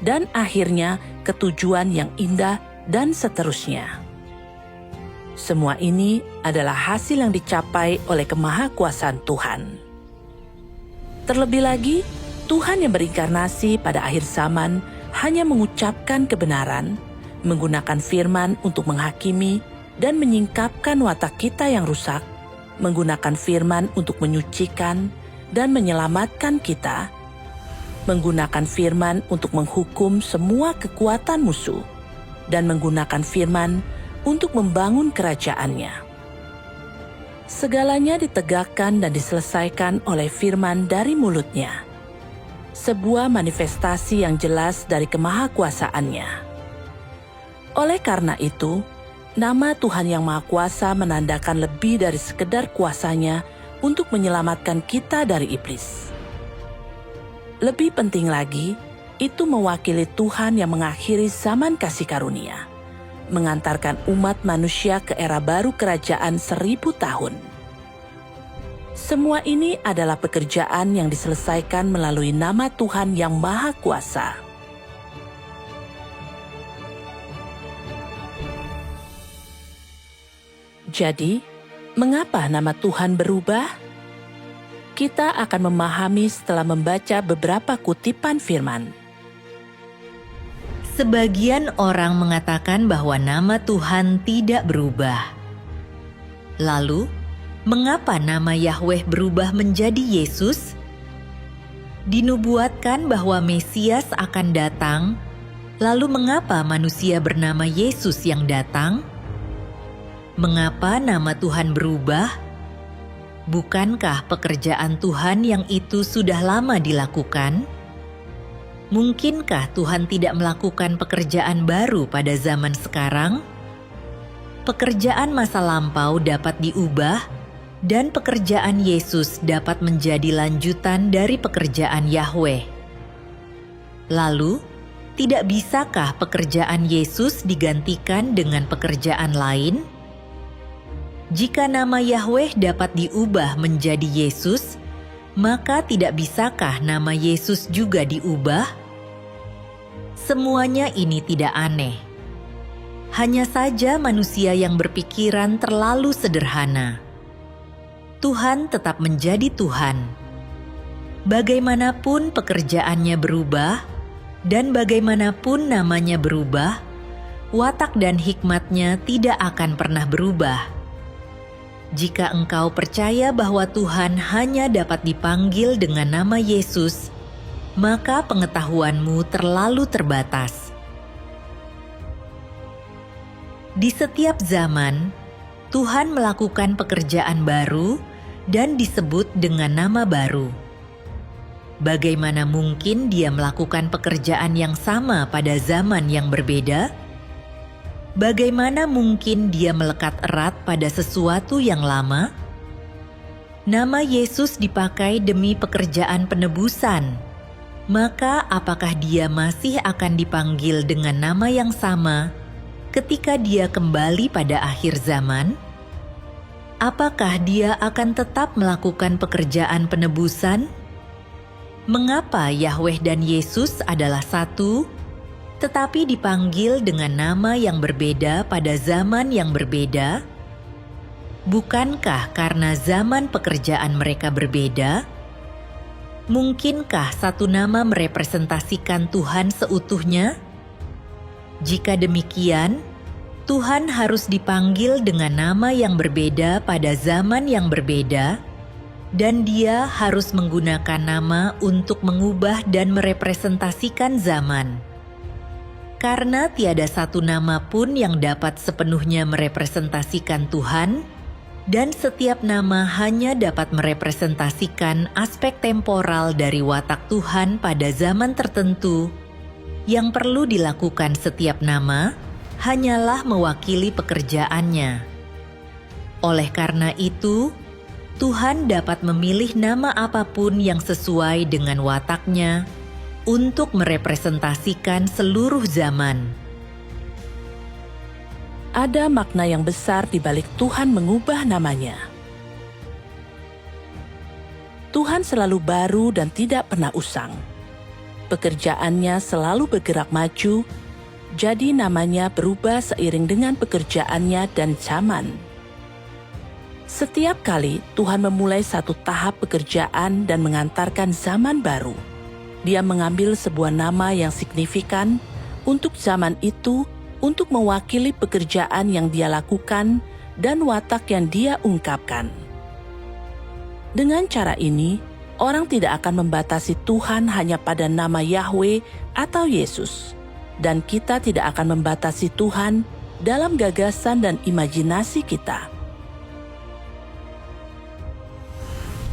dan akhirnya ke tujuan yang indah dan seterusnya. Semua ini adalah hasil yang dicapai oleh kemahakuasaan Tuhan. Terlebih lagi, Tuhan yang berinkarnasi pada akhir zaman hanya mengucapkan kebenaran, menggunakan firman untuk menghakimi dan menyingkapkan watak kita yang rusak, menggunakan firman untuk menyucikan dan menyelamatkan kita, menggunakan firman untuk menghukum semua kekuatan musuh, dan menggunakan firman untuk membangun kerajaannya. Segalanya ditegakkan dan diselesaikan oleh firman dari mulutnya. Sebuah manifestasi yang jelas dari kemahakuasaannya. Oleh karena itu, nama Tuhan yang Maha Kuasa menandakan lebih dari sekedar kuasanya untuk menyelamatkan kita dari iblis. Lebih penting lagi, itu mewakili Tuhan yang mengakhiri zaman kasih karunia, mengantarkan umat manusia ke era baru kerajaan 1000 tahun. Semua ini adalah pekerjaan yang diselesaikan melalui nama Tuhan yang Maha Kuasa. Jadi, mengapa nama Tuhan berubah? Kita akan memahami setelah membaca beberapa kutipan firman. Sebagian orang mengatakan bahwa nama Tuhan tidak berubah. Lalu, Mengapa nama Yahweh berubah menjadi Yesus? Dinubuatkan bahwa Mesias akan datang, lalu mengapa manusia bernama Yesus yang datang? Mengapa nama Tuhan berubah? Bukankah pekerjaan Tuhan yang itu sudah lama dilakukan? Mungkinkah Tuhan tidak melakukan pekerjaan baru pada zaman sekarang? Pekerjaan masa lampau dapat diubah, dan pekerjaan Yesus dapat menjadi lanjutan dari pekerjaan Yahweh. Lalu, tidak bisakah pekerjaan Yesus digantikan dengan pekerjaan lain? Jika nama Yahweh dapat diubah menjadi Yesus, maka tidak bisakah nama Yesus juga diubah? Semuanya ini tidak aneh. Hanya saja manusia yang berpikiran terlalu sederhana. Tuhan tetap menjadi Tuhan. Bagaimanapun pekerjaannya berubah, dan bagaimanapun namanya berubah, watak dan hikmatnya tidak akan pernah berubah. Jika engkau percaya bahwa Tuhan hanya dapat dipanggil dengan nama Yesus, maka pengetahuanmu terlalu terbatas. Di setiap zaman, Tuhan melakukan pekerjaan baru dan disebut dengan nama baru. Bagaimana mungkin Dia melakukan pekerjaan yang sama pada zaman yang berbeda? Bagaimana mungkin Dia melekat erat pada sesuatu yang lama? Nama Yesus dipakai demi pekerjaan penebusan. Maka apakah Dia masih akan dipanggil dengan nama yang sama ketika Dia kembali pada akhir zaman? Apakah Dia akan tetap melakukan pekerjaan penebusan? Mengapa Yahweh dan Yesus adalah satu, tetapi dipanggil dengan nama yang berbeda pada zaman yang berbeda? Bukankah karena zaman pekerjaan mereka berbeda? Mungkinkah satu nama merepresentasikan Tuhan seutuhnya? Jika demikian, Tuhan harus dipanggil dengan nama yang berbeda pada zaman yang berbeda, dan Dia harus menggunakan nama untuk mengubah dan merepresentasikan zaman. Karena tiada satu nama pun yang dapat sepenuhnya merepresentasikan Tuhan, dan setiap nama hanya dapat merepresentasikan aspek temporal dari watak Tuhan pada zaman tertentu. Yang perlu dilakukan setiap nama hanyalah mewakili pekerjaannya. Oleh karena itu, Tuhan dapat memilih nama apapun yang sesuai dengan wataknya untuk merepresentasikan seluruh zaman. Ada makna yang besar di balik Tuhan mengubah namanya. Tuhan selalu baru dan tidak pernah usang. Pekerjaannya selalu bergerak maju, jadi namanya berubah seiring dengan pekerjaannya dan zaman. Setiap kali Tuhan memulai satu tahap pekerjaan dan mengantarkan zaman baru, Dia mengambil sebuah nama yang signifikan untuk zaman itu, untuk mewakili pekerjaan yang Dia lakukan dan watak yang Dia ungkapkan. Dengan cara ini, orang tidak akan membatasi Tuhan hanya pada nama Yahweh atau Yesus, dan kita tidak akan membatasi Tuhan dalam gagasan dan imajinasi kita.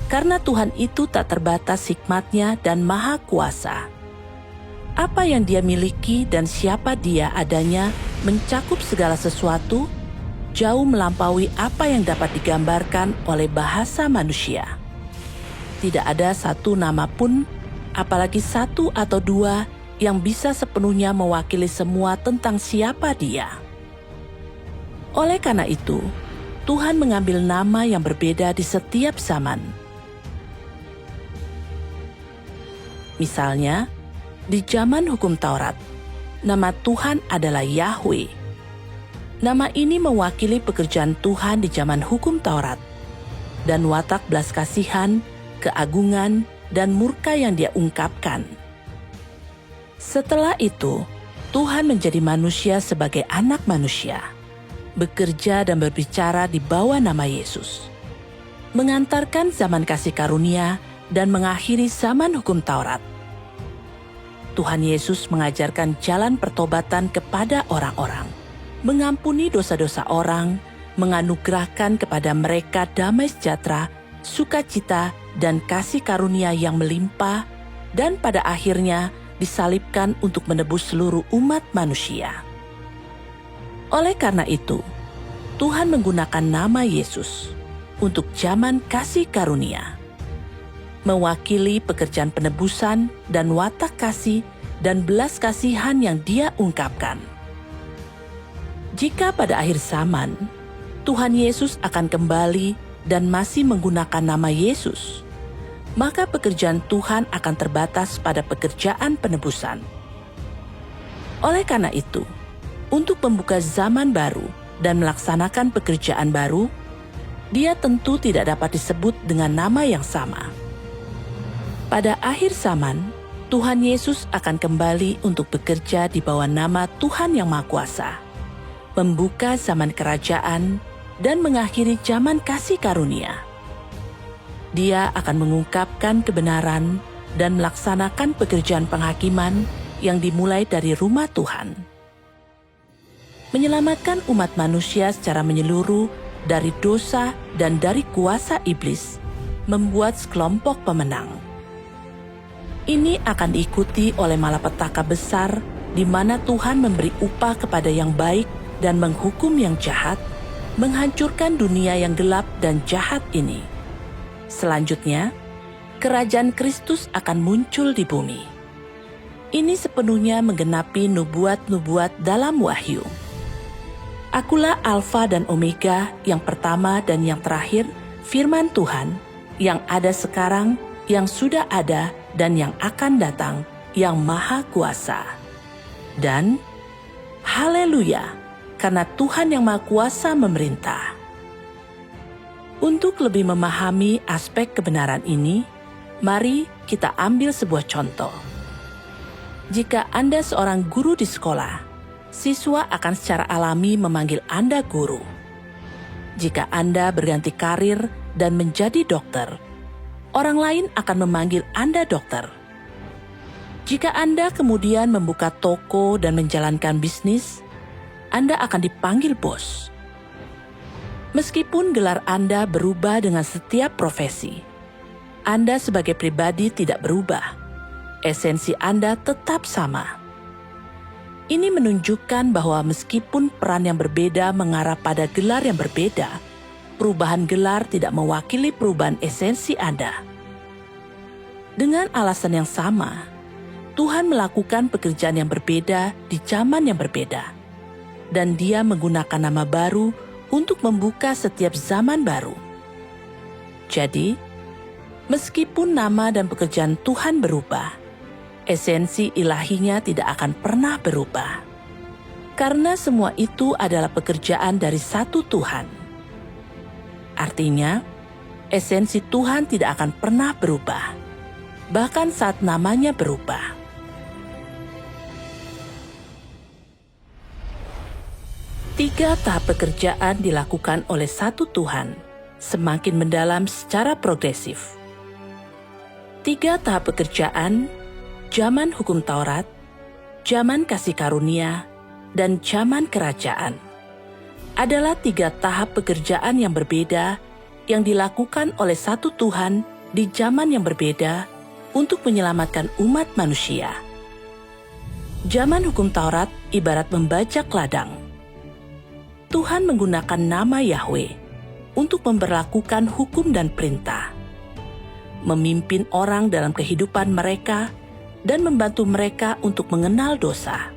Karena Tuhan itu tak terbatas hikmatnya dan maha kuasa. Apa yang Dia miliki dan siapa Dia adanya mencakup segala sesuatu, jauh melampaui apa yang dapat digambarkan oleh bahasa manusia. Tidak ada satu nama pun, apalagi satu atau dua, yang bisa sepenuhnya mewakili semua tentang siapa Dia. Oleh karena itu, Tuhan mengambil nama yang berbeda di setiap zaman. Misalnya, di zaman hukum Taurat, nama Tuhan adalah Yahweh. Nama ini mewakili pekerjaan Tuhan di zaman hukum Taurat, dan watak belas kasihan, keagungan, dan murka yang Dia ungkapkan. Setelah itu, Tuhan menjadi manusia sebagai anak manusia, bekerja dan berbicara di bawah nama Yesus. mengantarkan zaman kasih karunia, dan mengakhiri zaman hukum Taurat. Tuhan Yesus mengajarkan jalan pertobatan kepada orang-orang, mengampuni dosa-dosa orang, menganugerahkan kepada mereka damai sejahtera, sukacita, dan kasih karunia yang melimpah, dan pada akhirnya disalibkan untuk menebus seluruh umat manusia. Oleh karena itu, Tuhan menggunakan nama Yesus untuk zaman kasih karunia, mewakili pekerjaan penebusan dan watak kasih dan belas kasihan yang Dia ungkapkan. Jika pada akhir zaman, Tuhan Yesus akan kembali dan masih menggunakan nama Yesus, maka pekerjaan Tuhan akan terbatas pada pekerjaan penebusan. Oleh karena itu, untuk membuka zaman baru dan melaksanakan pekerjaan baru, Dia tentu tidak dapat disebut dengan nama yang sama. Pada akhir zaman, Tuhan Yesus akan kembali untuk bekerja di bawah nama Tuhan Yang Maha Kuasa, membuka zaman kerajaan, dan mengakhiri zaman kasih karunia. Dia akan mengungkapkan kebenaran dan melaksanakan pekerjaan penghakiman yang dimulai dari rumah Tuhan. Menyelamatkan umat manusia secara menyeluruh dari dosa dan dari kuasa iblis, membuat sekelompok pemenang. Ini akan diikuti oleh malapetaka besar di mana Tuhan memberi upah kepada yang baik dan menghukum yang jahat, menghancurkan dunia yang gelap dan jahat ini. Selanjutnya, kerajaan Kristus akan muncul di bumi. Ini sepenuhnya menggenapi nubuat-nubuat dalam Wahyu. Akulah Alfa dan Omega, yang pertama dan yang terakhir, firman Tuhan, yang ada sekarang, yang sudah ada, dan yang akan datang, yang Maha Kuasa. Dan, haleluya, karena Tuhan yang Maha Kuasa memerintah. Untuk lebih memahami aspek kebenaran ini, mari kita ambil sebuah contoh. Jika Anda seorang guru di sekolah, siswa akan secara alami memanggil Anda guru. Jika Anda berganti karir dan menjadi dokter, orang lain akan memanggil Anda dokter. Jika Anda kemudian membuka toko dan menjalankan bisnis, Anda akan dipanggil bos. Meskipun gelar Anda berubah dengan setiap profesi, Anda sebagai pribadi tidak berubah. Esensi Anda tetap sama. Ini menunjukkan bahwa meskipun peran yang berbeda mengarah pada gelar yang berbeda, perubahan gelar tidak mewakili perubahan esensi Anda. Dengan alasan yang sama, Tuhan melakukan pekerjaan yang berbeda di zaman yang berbeda, dan Dia menggunakan nama baru untuk membuka setiap zaman baru. Jadi, meskipun nama dan pekerjaan Tuhan berubah, esensi ilahinya tidak akan pernah berubah. Karena semua itu adalah pekerjaan dari satu Tuhan. Artinya, esensi Tuhan tidak akan pernah berubah, bahkan saat namanya berubah. Tiga tahap pekerjaan dilakukan oleh satu Tuhan, semakin mendalam secara progresif. Tiga tahap pekerjaan, zaman hukum Taurat, zaman kasih karunia, dan zaman kerajaan, adalah tiga tahap pekerjaan yang berbeda yang dilakukan oleh satu Tuhan di zaman yang berbeda untuk menyelamatkan umat manusia. Zaman hukum Taurat ibarat membajak ladang. Tuhan menggunakan nama Yahweh untuk memberlakukan hukum dan perintah, memimpin orang dalam kehidupan mereka, dan membantu mereka untuk mengenal dosa.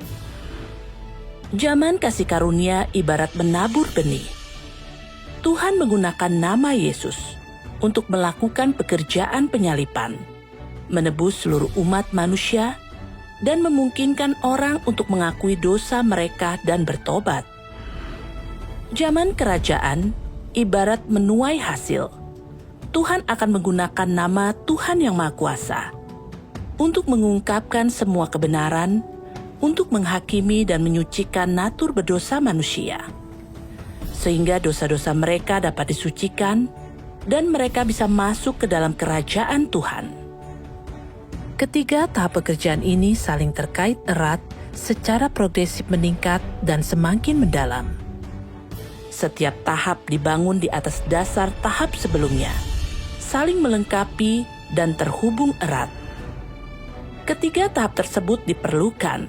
Zaman kasih karunia ibarat menabur benih. Tuhan menggunakan nama Yesus untuk melakukan pekerjaan penyalipan, menebus seluruh umat manusia, dan memungkinkan orang untuk mengakui dosa mereka dan bertobat. Zaman kerajaan ibarat menuai hasil. Tuhan akan menggunakan nama Tuhan Yang Maha Kuasa untuk mengungkapkan semua kebenaran, untuk menghakimi dan menyucikan natur berdosa manusia, sehingga dosa-dosa mereka dapat disucikan, dan mereka bisa masuk ke dalam kerajaan Tuhan. Ketiga tahap pekerjaan ini saling terkait erat, secara progresif meningkat dan semakin mendalam. Setiap tahap dibangun di atas dasar tahap sebelumnya, saling melengkapi dan terhubung erat. Ketiga tahap tersebut diperlukan.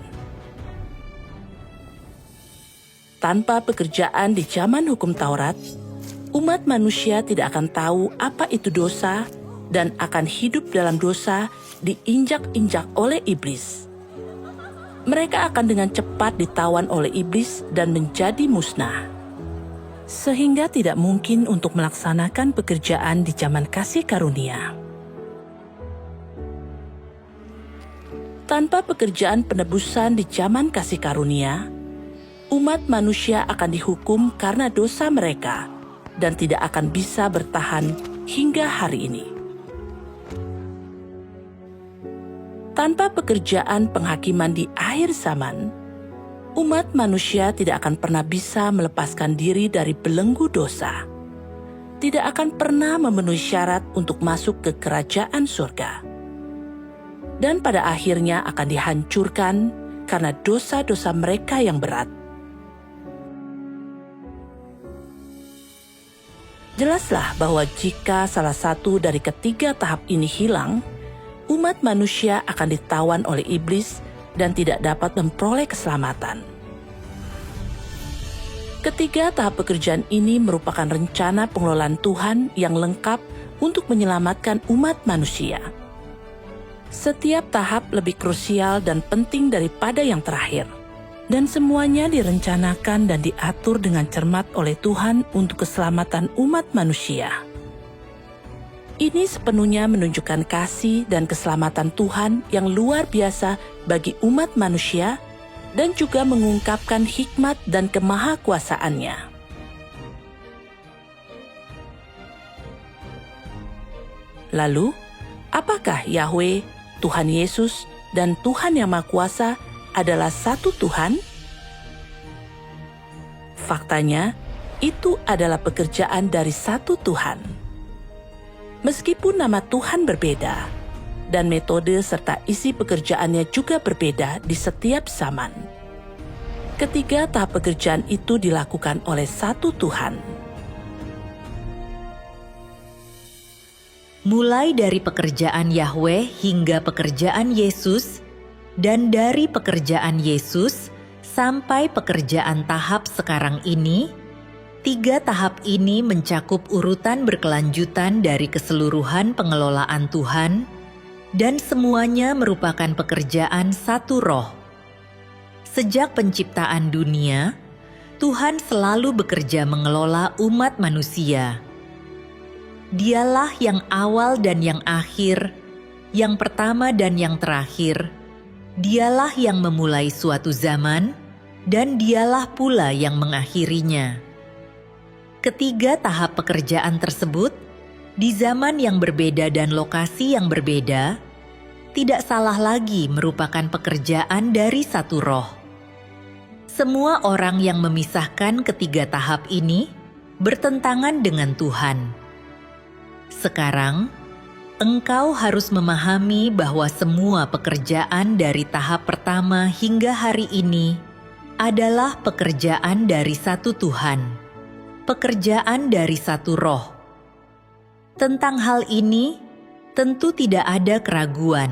Tanpa pekerjaan di zaman hukum Taurat, umat manusia tidak akan tahu apa itu dosa dan akan hidup dalam dosa diinjak-injak oleh iblis. Mereka akan dengan cepat ditawan oleh iblis dan menjadi musnah. Sehingga tidak mungkin untuk melaksanakan pekerjaan di zaman kasih karunia. Tanpa pekerjaan penebusan di zaman kasih karunia, umat manusia akan dihukum karena dosa mereka dan tidak akan bisa bertahan hingga hari ini. Tanpa pekerjaan penghakiman di akhir zaman, umat manusia tidak akan pernah bisa melepaskan diri dari belenggu dosa. Tidak akan pernah memenuhi syarat untuk masuk ke kerajaan surga. Dan pada akhirnya akan dihancurkan karena dosa-dosa mereka yang berat. Jelaslah bahwa jika salah satu dari ketiga tahap ini hilang, umat manusia akan ditawan oleh iblis dan tidak dapat memperoleh keselamatan. Ketiga tahap pekerjaan ini merupakan rencana pengelolaan Tuhan yang lengkap untuk menyelamatkan umat manusia. Setiap tahap lebih krusial dan penting daripada yang terakhir. Dan semuanya direncanakan dan diatur dengan cermat oleh Tuhan untuk keselamatan umat manusia. Ini sepenuhnya menunjukkan kasih dan keselamatan Tuhan yang luar biasa bagi umat manusia dan juga mengungkapkan hikmat dan kemahakuasaannya. Lalu, apakah Yahweh, Tuhan Yesus, dan Tuhan Yang Maha Kuasa adalah satu Tuhan? Faktanya, itu adalah pekerjaan dari satu Tuhan. Meskipun nama Tuhan berbeda, dan metode serta isi pekerjaannya juga berbeda di setiap zaman. Ketiga tahap pekerjaan itu dilakukan oleh satu Tuhan. Mulai dari pekerjaan Yahweh hingga pekerjaan Yesus, dan dari pekerjaan Yesus sampai pekerjaan tahap sekarang ini, tiga tahap ini mencakup urutan berkelanjutan dari keseluruhan pengelolaan Tuhan, dan semuanya merupakan pekerjaan satu roh. Sejak penciptaan dunia, Tuhan selalu bekerja mengelola umat manusia. Dialah yang awal dan yang akhir, yang pertama dan yang terakhir. Dialah yang memulai suatu zaman, dan dialah pula yang mengakhirinya. Ketiga tahap pekerjaan tersebut, di zaman yang berbeda dan lokasi yang berbeda, tidak salah lagi merupakan pekerjaan dari satu roh. Semua orang yang memisahkan ketiga tahap ini bertentangan dengan Tuhan. Sekarang, engkau harus memahami bahwa semua pekerjaan dari tahap pertama hingga hari ini adalah pekerjaan dari satu Tuhan, pekerjaan dari satu roh. Tentang hal ini, tentu tidak ada keraguan.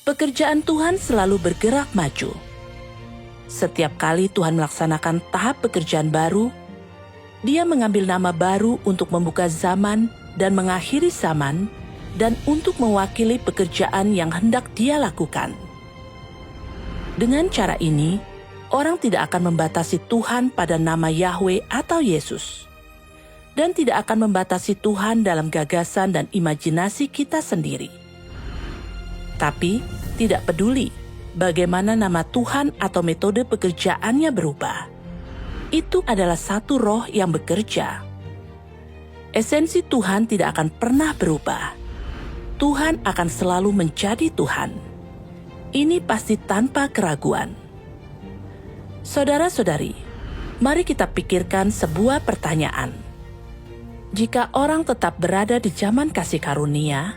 Pekerjaan Tuhan selalu bergerak maju. Setiap kali Tuhan melaksanakan tahap pekerjaan baru, Dia mengambil nama baru untuk membuka zaman dan mengakhiri zaman, dan untuk mewakili pekerjaan yang hendak Dia lakukan. Dengan cara ini, orang tidak akan membatasi Tuhan pada nama Yahweh atau Yesus, dan tidak akan membatasi Tuhan dalam gagasan dan imajinasi kita sendiri. Tapi, tidak peduli bagaimana nama Tuhan atau metode pekerjaannya berubah. Itu adalah satu roh yang bekerja. Esensi Tuhan tidak akan pernah berubah. Tuhan akan selalu menjadi Tuhan. Ini pasti tanpa keraguan. Saudara-saudari, mari kita pikirkan sebuah pertanyaan. Jika orang tetap berada di zaman kasih karunia,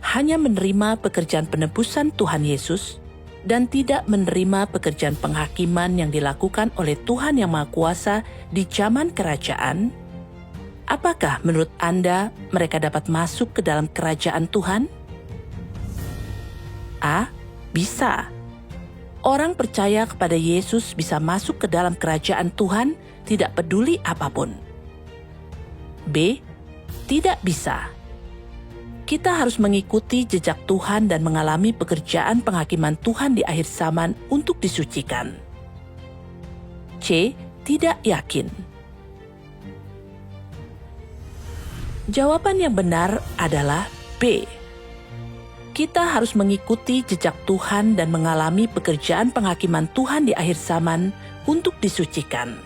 hanya menerima pekerjaan penebusan Tuhan Yesus, dan tidak menerima pekerjaan penghakiman yang dilakukan oleh Tuhan Yang Maha Kuasa di zaman kerajaan, apakah menurut Anda mereka dapat masuk ke dalam kerajaan Tuhan? A. Bisa. Orang percaya kepada Yesus bisa masuk ke dalam kerajaan Tuhan tidak peduli apapun. B. Tidak bisa. Kita harus mengikuti jejak Tuhan dan mengalami pekerjaan penghakiman Tuhan di akhir zaman untuk disucikan. C. Tidak yakin. Jawaban yang benar adalah B. Kita harus mengikuti jejak Tuhan dan mengalami pekerjaan penghakiman Tuhan di akhir zaman untuk disucikan.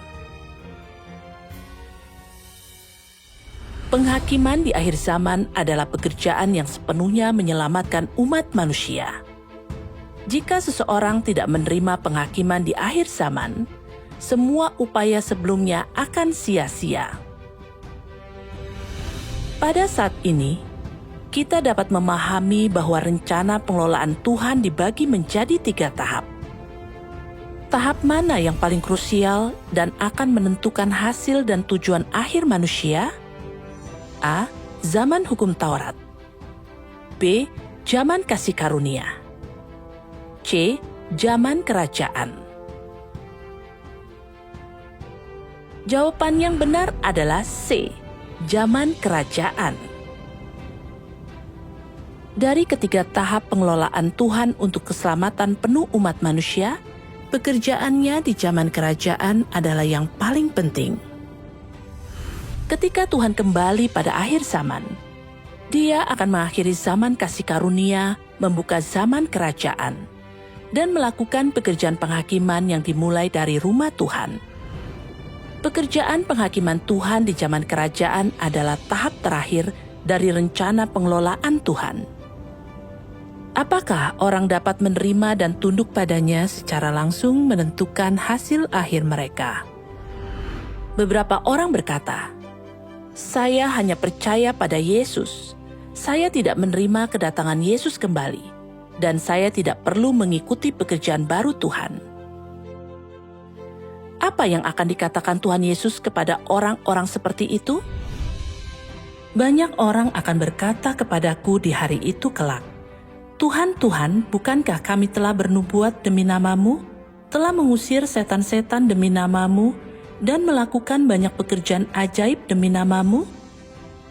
Penghakiman di akhir zaman adalah pekerjaan yang sepenuhnya menyelamatkan umat manusia. Jika seseorang tidak menerima penghakiman di akhir zaman, semua upaya sebelumnya akan sia-sia. Pada saat ini, kita dapat memahami bahwa rencana pengelolaan Tuhan dibagi menjadi 3 tahap. Tahap mana yang paling krusial dan akan menentukan hasil dan tujuan akhir manusia? A. Zaman hukum Taurat. B. Zaman kasih karunia. C. Zaman kerajaan. Jawaban yang benar adalah C. Zaman kerajaan. Dari ketiga tahap pengelolaan Tuhan untuk keselamatan penuh umat manusia, pekerjaannya di zaman kerajaan adalah yang paling penting. Ketika Tuhan kembali pada akhir zaman, Dia akan mengakhiri zaman kasih karunia, membuka zaman kerajaan, dan melakukan pekerjaan penghakiman yang dimulai dari rumah Tuhan. Pekerjaan penghakiman Tuhan di zaman kerajaan adalah tahap terakhir dari rencana pengelolaan Tuhan. Apakah orang dapat menerima dan tunduk padanya secara langsung menentukan hasil akhir mereka? Beberapa orang berkata, "Saya hanya percaya pada Yesus. Saya tidak menerima kedatangan Yesus kembali, dan saya tidak perlu mengikuti pekerjaan baru Tuhan." Apa yang akan dikatakan Tuhan Yesus kepada orang-orang seperti itu? Banyak orang akan berkata kepadaku di hari itu kelak, "Tuhan, Tuhan, bukankah kami telah bernubuat demi nama-Mu, telah mengusir setan-setan demi nama-Mu, dan melakukan banyak pekerjaan ajaib demi nama-Mu?"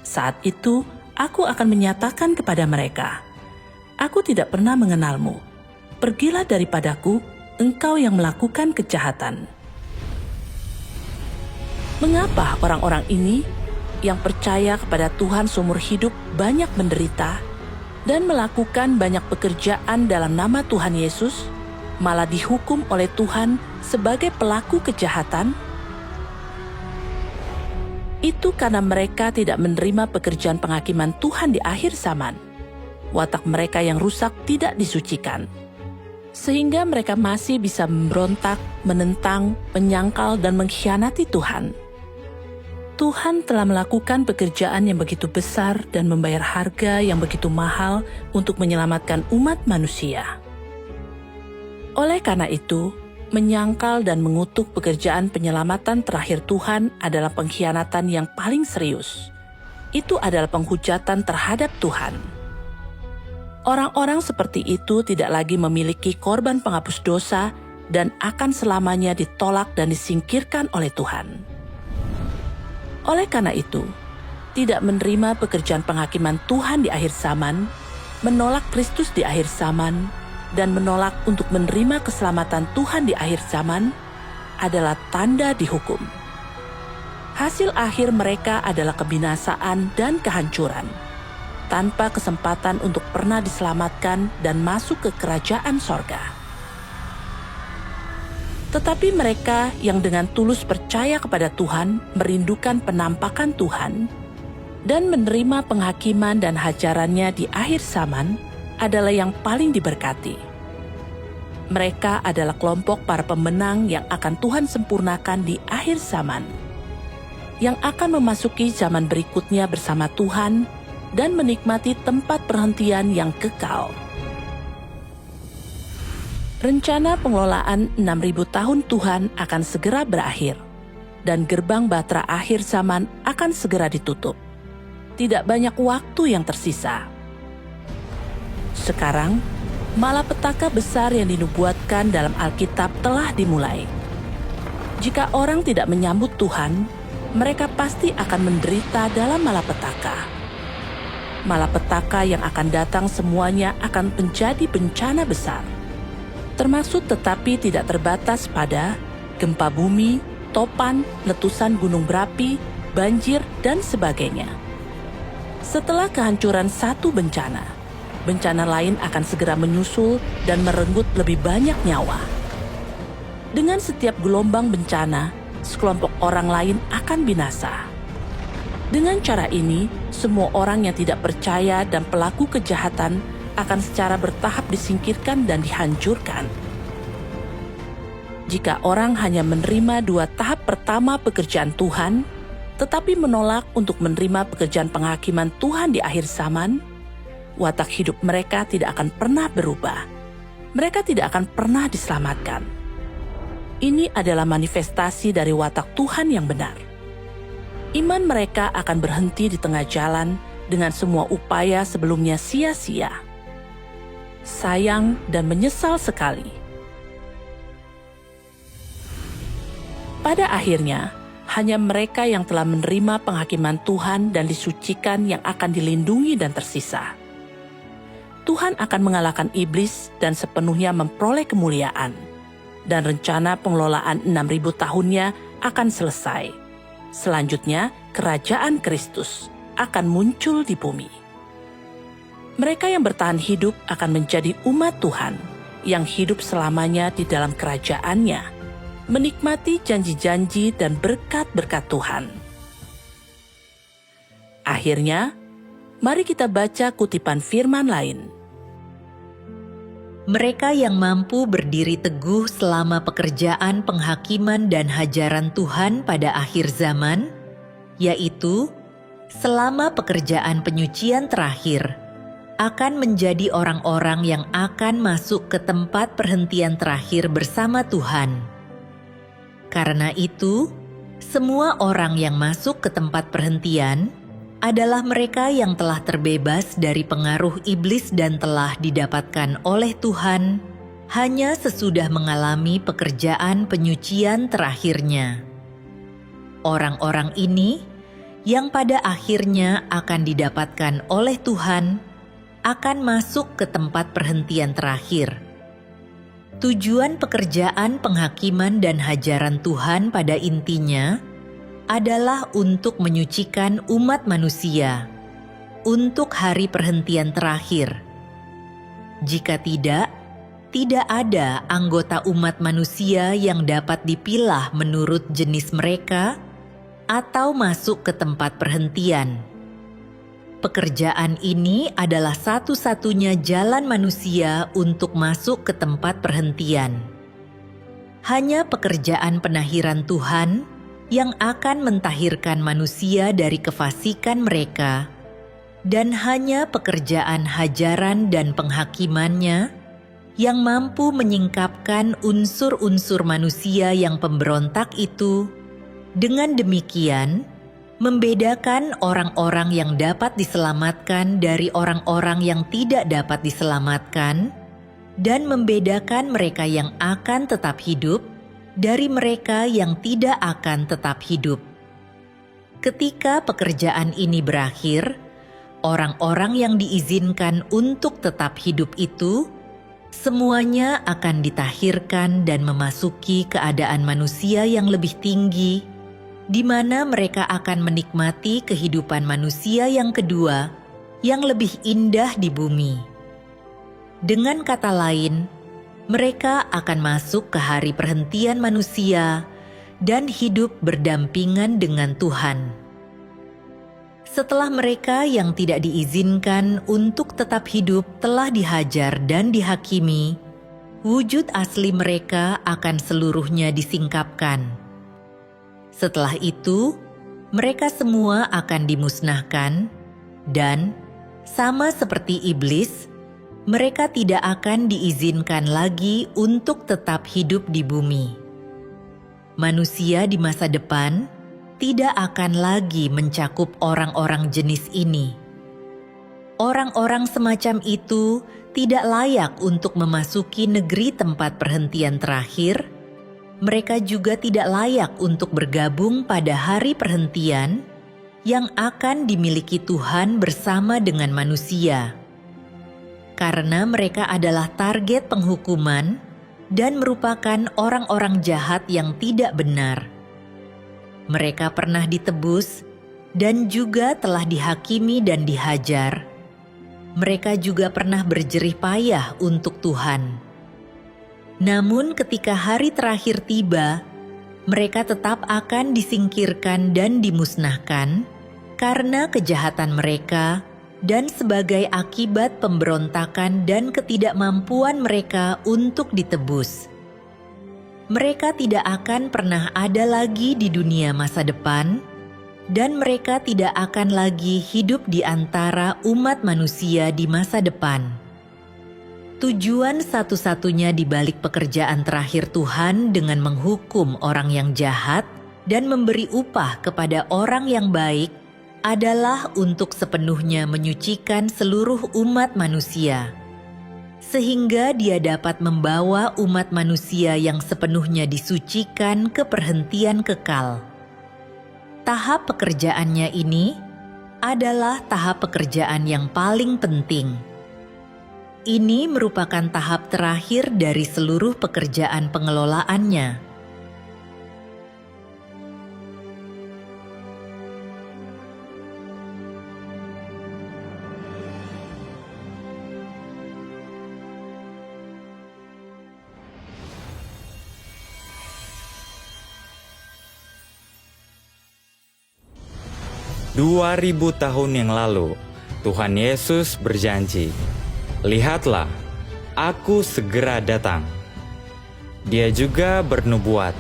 Saat itu, aku akan menyatakan kepada mereka, "Aku tidak pernah mengenalmu. Pergilah daripadaku, engkau yang melakukan kejahatan." Mengapa orang-orang ini yang percaya kepada Tuhan seumur hidup banyak menderita dan melakukan banyak pekerjaan dalam nama Tuhan Yesus, malah dihukum oleh Tuhan sebagai pelaku kejahatan? Itu karena mereka tidak menerima pekerjaan penghakiman Tuhan di akhir zaman. Watak mereka yang rusak tidak disucikan, sehingga mereka masih bisa memberontak, menentang, menyangkal, dan mengkhianati Tuhan. Tuhan telah melakukan pekerjaan yang begitu besar dan membayar harga yang begitu mahal untuk menyelamatkan umat manusia. Oleh karena itu, menyangkal dan mengutuk pekerjaan penyelamatan terakhir Tuhan adalah pengkhianatan yang paling serius. Itu adalah penghujatan terhadap Tuhan. Orang-orang seperti itu tidak lagi memiliki korban penghapus dosa dan akan selamanya ditolak dan disingkirkan oleh Tuhan. Oleh karena itu, tidak menerima pekerjaan penghakiman Tuhan di akhir zaman, menolak Kristus di akhir zaman, dan menolak untuk menerima keselamatan Tuhan di akhir zaman adalah tanda dihukum. Hasil akhir mereka adalah kebinasaan dan kehancuran, tanpa kesempatan untuk pernah diselamatkan dan masuk ke kerajaan sorga. Tetapi mereka yang dengan tulus percaya kepada Tuhan, merindukan penampakan Tuhan, dan menerima penghakiman dan hajarannya di akhir zaman adalah yang paling diberkati. Mereka adalah kelompok para pemenang yang akan Tuhan sempurnakan di akhir zaman. yang akan memasuki zaman berikutnya bersama Tuhan dan menikmati tempat perhentian yang kekal. Rencana pengelolaan 6.000 tahun Tuhan akan segera berakhir, dan gerbang batra akhir zaman akan segera ditutup. Tidak banyak waktu yang tersisa. Sekarang, malapetaka besar yang dinubuatkan dalam Alkitab telah dimulai. Jika orang tidak menyambut Tuhan, mereka pasti akan menderita dalam malapetaka. Malapetaka yang akan datang semuanya akan menjadi bencana besar. Termasuk tetapi tidak terbatas pada gempa bumi, topan, letusan gunung berapi, banjir, dan sebagainya. Setelah kehancuran satu bencana, bencana lain akan segera menyusul dan merenggut lebih banyak nyawa. Dengan setiap gelombang bencana, sekelompok orang lain akan binasa. Dengan cara ini, semua orang yang tidak percaya dan pelaku kejahatan akan secara bertahap disingkirkan dan dihancurkan. Jika orang hanya menerima 2 tahap pertama pekerjaan Tuhan, tetapi menolak untuk menerima pekerjaan penghakiman Tuhan di akhir zaman, watak hidup mereka tidak akan pernah berubah. Mereka tidak akan pernah diselamatkan. Ini adalah manifestasi dari watak Tuhan yang benar. Iman mereka akan berhenti di tengah jalan dengan semua upaya sebelumnya sia-sia. Sayang dan menyesal sekali. Pada akhirnya, hanya mereka yang telah menerima penghakiman Tuhan dan disucikan yang akan dilindungi dan tersisa. Tuhan akan mengalahkan iblis dan sepenuhnya memperoleh kemuliaan. Dan rencana pengelolaan 6.000 tahunnya akan selesai. Selanjutnya, kerajaan Kristus akan muncul di bumi. Mereka yang bertahan hidup akan menjadi umat Tuhan yang hidup selamanya di dalam kerajaannya, menikmati janji-janji dan berkat-berkat Tuhan. Akhirnya, mari kita baca kutipan firman lain. Mereka yang mampu berdiri teguh selama pekerjaan penghakiman dan hajaran Tuhan pada akhir zaman, yaitu selama pekerjaan penyucian terakhir, akan menjadi orang-orang yang akan masuk ke tempat perhentian terakhir bersama Tuhan. Karena itu, semua orang yang masuk ke tempat perhentian adalah mereka yang telah terbebas dari pengaruh iblis dan telah didapatkan oleh Tuhan hanya sesudah mengalami pekerjaan penyucian terakhirnya. Orang-orang ini yang pada akhirnya akan didapatkan oleh Tuhan akan masuk ke tempat perhentian terakhir. Tujuan pekerjaan penghakiman dan hajaran Tuhan pada intinya adalah untuk menyucikan umat manusia untuk hari perhentian terakhir. Jika tidak ada anggota umat manusia yang dapat dipilah menurut jenis mereka atau masuk ke tempat perhentian. Pekerjaan ini adalah satu-satunya jalan manusia untuk masuk ke tempat perhentian. Hanya pekerjaan penahiran Tuhan yang akan mentahirkan manusia dari kefasikan mereka, dan hanya pekerjaan hajaran dan penghakimannya yang mampu menyingkapkan unsur-unsur manusia yang pemberontak itu. Dengan demikian, membedakan orang-orang yang dapat diselamatkan dari orang-orang yang tidak dapat diselamatkan, dan membedakan mereka yang akan tetap hidup dari mereka yang tidak akan tetap hidup. Ketika pekerjaan ini berakhir, orang-orang yang diizinkan untuk tetap hidup itu semuanya akan ditahirkan dan memasuki keadaan manusia yang lebih tinggi, di mana mereka akan menikmati kehidupan manusia yang kedua, yang lebih indah di bumi. Dengan kata lain, mereka akan masuk ke hari perhentian manusia dan hidup berdampingan dengan Tuhan. Setelah mereka yang tidak diizinkan untuk tetap hidup telah dihajar dan dihakimi, wujud asli mereka akan seluruhnya disingkapkan. Setelah itu, mereka semua akan dimusnahkan, dan sama seperti iblis, mereka tidak akan diizinkan lagi untuk tetap hidup di bumi. Manusia di masa depan tidak akan lagi mencakup orang-orang jenis ini. Orang-orang semacam itu tidak layak untuk memasuki negeri tempat perhentian terakhir. Mereka juga tidak layak untuk bergabung pada hari perhentian yang akan dimiliki Tuhan bersama dengan manusia. Karena mereka adalah target penghukuman dan merupakan orang-orang jahat yang tidak benar. Mereka pernah ditebus dan juga telah dihakimi dan dihajar. Mereka juga pernah berjerih payah untuk Tuhan. Namun ketika hari terakhir tiba, mereka tetap akan disingkirkan dan dimusnahkan karena kejahatan mereka dan sebagai akibat pemberontakan dan ketidakmampuan mereka untuk ditebus. Mereka tidak akan pernah ada lagi di dunia masa depan, dan mereka tidak akan lagi hidup di antara umat manusia di masa depan. Tujuan satu-satunya di balik pekerjaan terakhir Tuhan dengan menghukum orang yang jahat dan memberi upah kepada orang yang baik adalah untuk sepenuhnya menyucikan seluruh umat manusia, sehingga Dia dapat membawa umat manusia yang sepenuhnya disucikan ke perhentian kekal. Tahap pekerjaannya ini adalah tahap pekerjaan yang paling penting. Ini merupakan tahap terakhir dari seluruh pekerjaan pengelolaannya. Dua 2000 tahun yang lalu, Tuhan Yesus berjanji, "Lihatlah, aku segera datang." Dia juga bernubuat,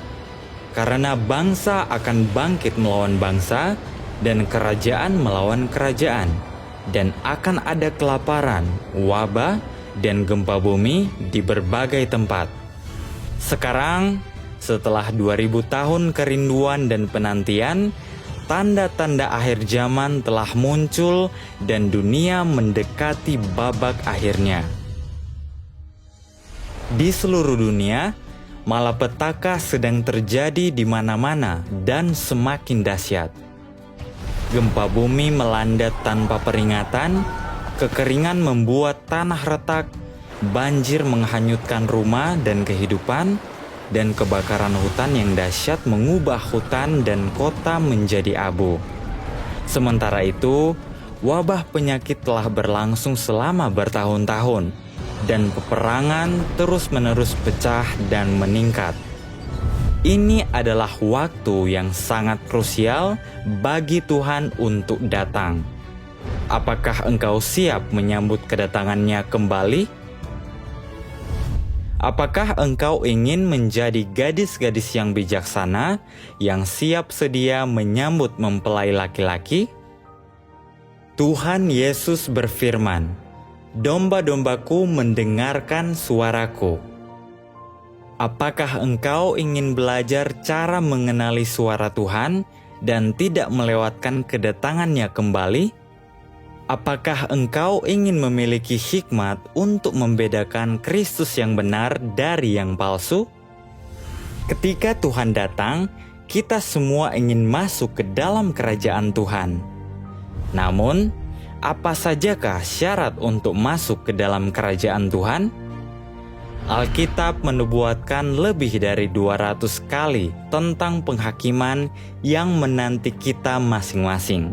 karena bangsa akan bangkit melawan bangsa dan kerajaan melawan kerajaan, dan akan ada kelaparan, wabah, dan gempa bumi di berbagai tempat. Sekarang, setelah 2000 tahun kerinduan dan penantian, tanda-tanda akhir zaman telah muncul dan dunia mendekati babak akhirnya. Di seluruh dunia, malapetaka sedang terjadi di mana-mana dan semakin dahsyat. Gempa bumi melanda tanpa peringatan, kekeringan membuat tanah retak, banjir menghanyutkan rumah dan kehidupan, dan kebakaran hutan yang dahsyat mengubah hutan dan kota menjadi abu. Sementara itu, wabah penyakit telah berlangsung selama bertahun-tahun, dan peperangan terus-menerus pecah dan meningkat. Ini adalah waktu yang sangat krusial bagi Tuhan untuk datang. Apakah engkau siap menyambut kedatangannya kembali? Apakah engkau ingin menjadi gadis-gadis yang bijaksana, yang siap sedia menyambut mempelai laki-laki? Tuhan Yesus berfirman, "Domba-dombaku mendengarkan suaraku." Apakah engkau ingin belajar cara mengenali suara Tuhan dan tidak melewatkan kedatangannya kembali? Apakah engkau ingin memiliki hikmat untuk membedakan Kristus yang benar dari yang palsu? Ketika Tuhan datang, kita semua ingin masuk ke dalam kerajaan Tuhan. Namun, apa sajakah syarat untuk masuk ke dalam kerajaan Tuhan? Alkitab menubuatkan lebih dari 200 kali tentang penghakiman yang menanti kita masing-masing.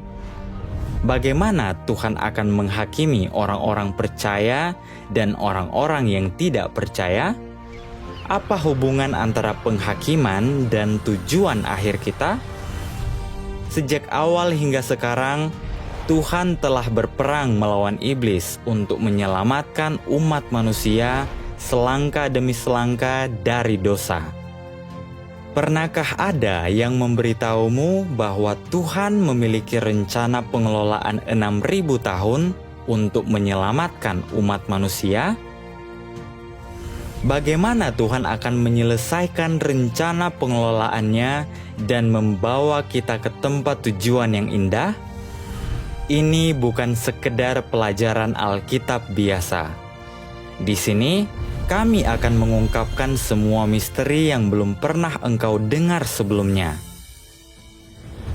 Bagaimana Tuhan akan menghakimi orang-orang percaya dan orang-orang yang tidak percaya? Apa hubungan antara penghakiman dan tujuan akhir kita? Sejak awal hingga sekarang, Tuhan telah berperang melawan iblis untuk menyelamatkan umat manusia selangkah demi selangkah dari dosa. Pernahkah ada yang memberitahumu bahwa Tuhan memiliki rencana pengelolaan 6.000 tahun untuk menyelamatkan umat manusia? Bagaimana Tuhan akan menyelesaikan rencana pengelolaannya dan membawa kita ke tempat tujuan yang indah? Ini bukan sekedar pelajaran Alkitab biasa. Di sini, kami akan mengungkapkan semua misteri yang belum pernah engkau dengar sebelumnya.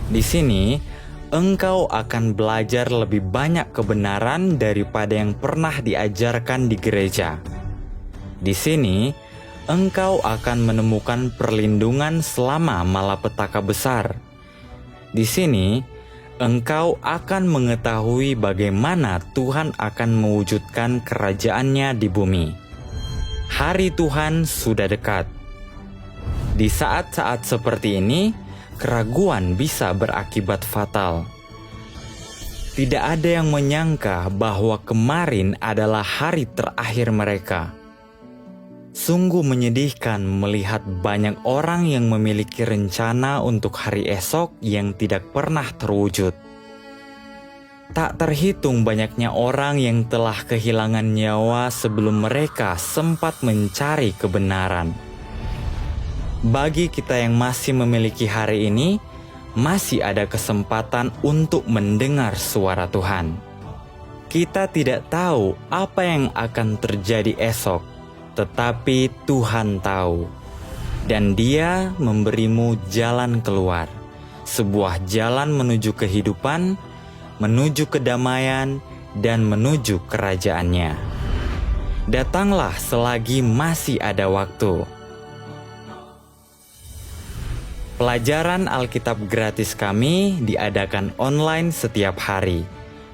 Di sini, engkau akan belajar lebih banyak kebenaran daripada yang pernah diajarkan di gereja. Di sini, engkau akan menemukan perlindungan selama malapetaka besar. Di sini, engkau akan mengetahui bagaimana Tuhan akan mewujudkan kerajaannya di bumi. Hari Tuhan sudah dekat. Di saat-saat seperti ini, keraguan bisa berakibat fatal. Tidak ada yang menyangka bahwa kemarin adalah hari terakhir mereka. Sungguh menyedihkan melihat banyak orang yang memiliki rencana untuk hari esok yang tidak pernah terwujud. Tak terhitung banyaknya orang yang telah kehilangan nyawa sebelum mereka sempat mencari kebenaran. Bagi kita yang masih memiliki hari ini, masih ada kesempatan untuk mendengar suara Tuhan. Kita tidak tahu apa yang akan terjadi esok, tetapi Tuhan tahu. Dan Dia memberimu jalan keluar, sebuah jalan menuju kehidupan, menuju kedamaian, dan menuju kerajaannya. Datanglah selagi masih ada waktu. Pelajaran Alkitab gratis kami diadakan online setiap hari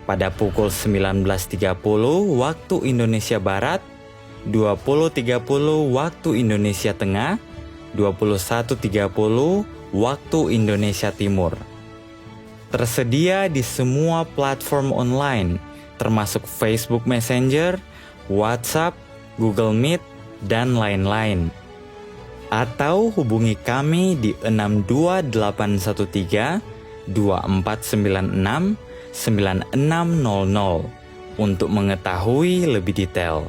pada pukul 19.30 waktu Indonesia Barat, 20.30 waktu Indonesia Tengah, 21.30 waktu Indonesia Timur. Tersedia di semua platform online, termasuk Facebook Messenger, WhatsApp, Google Meet, dan lain-lain. Atau hubungi kami di 62813 2496 9600 untuk mengetahui lebih detail.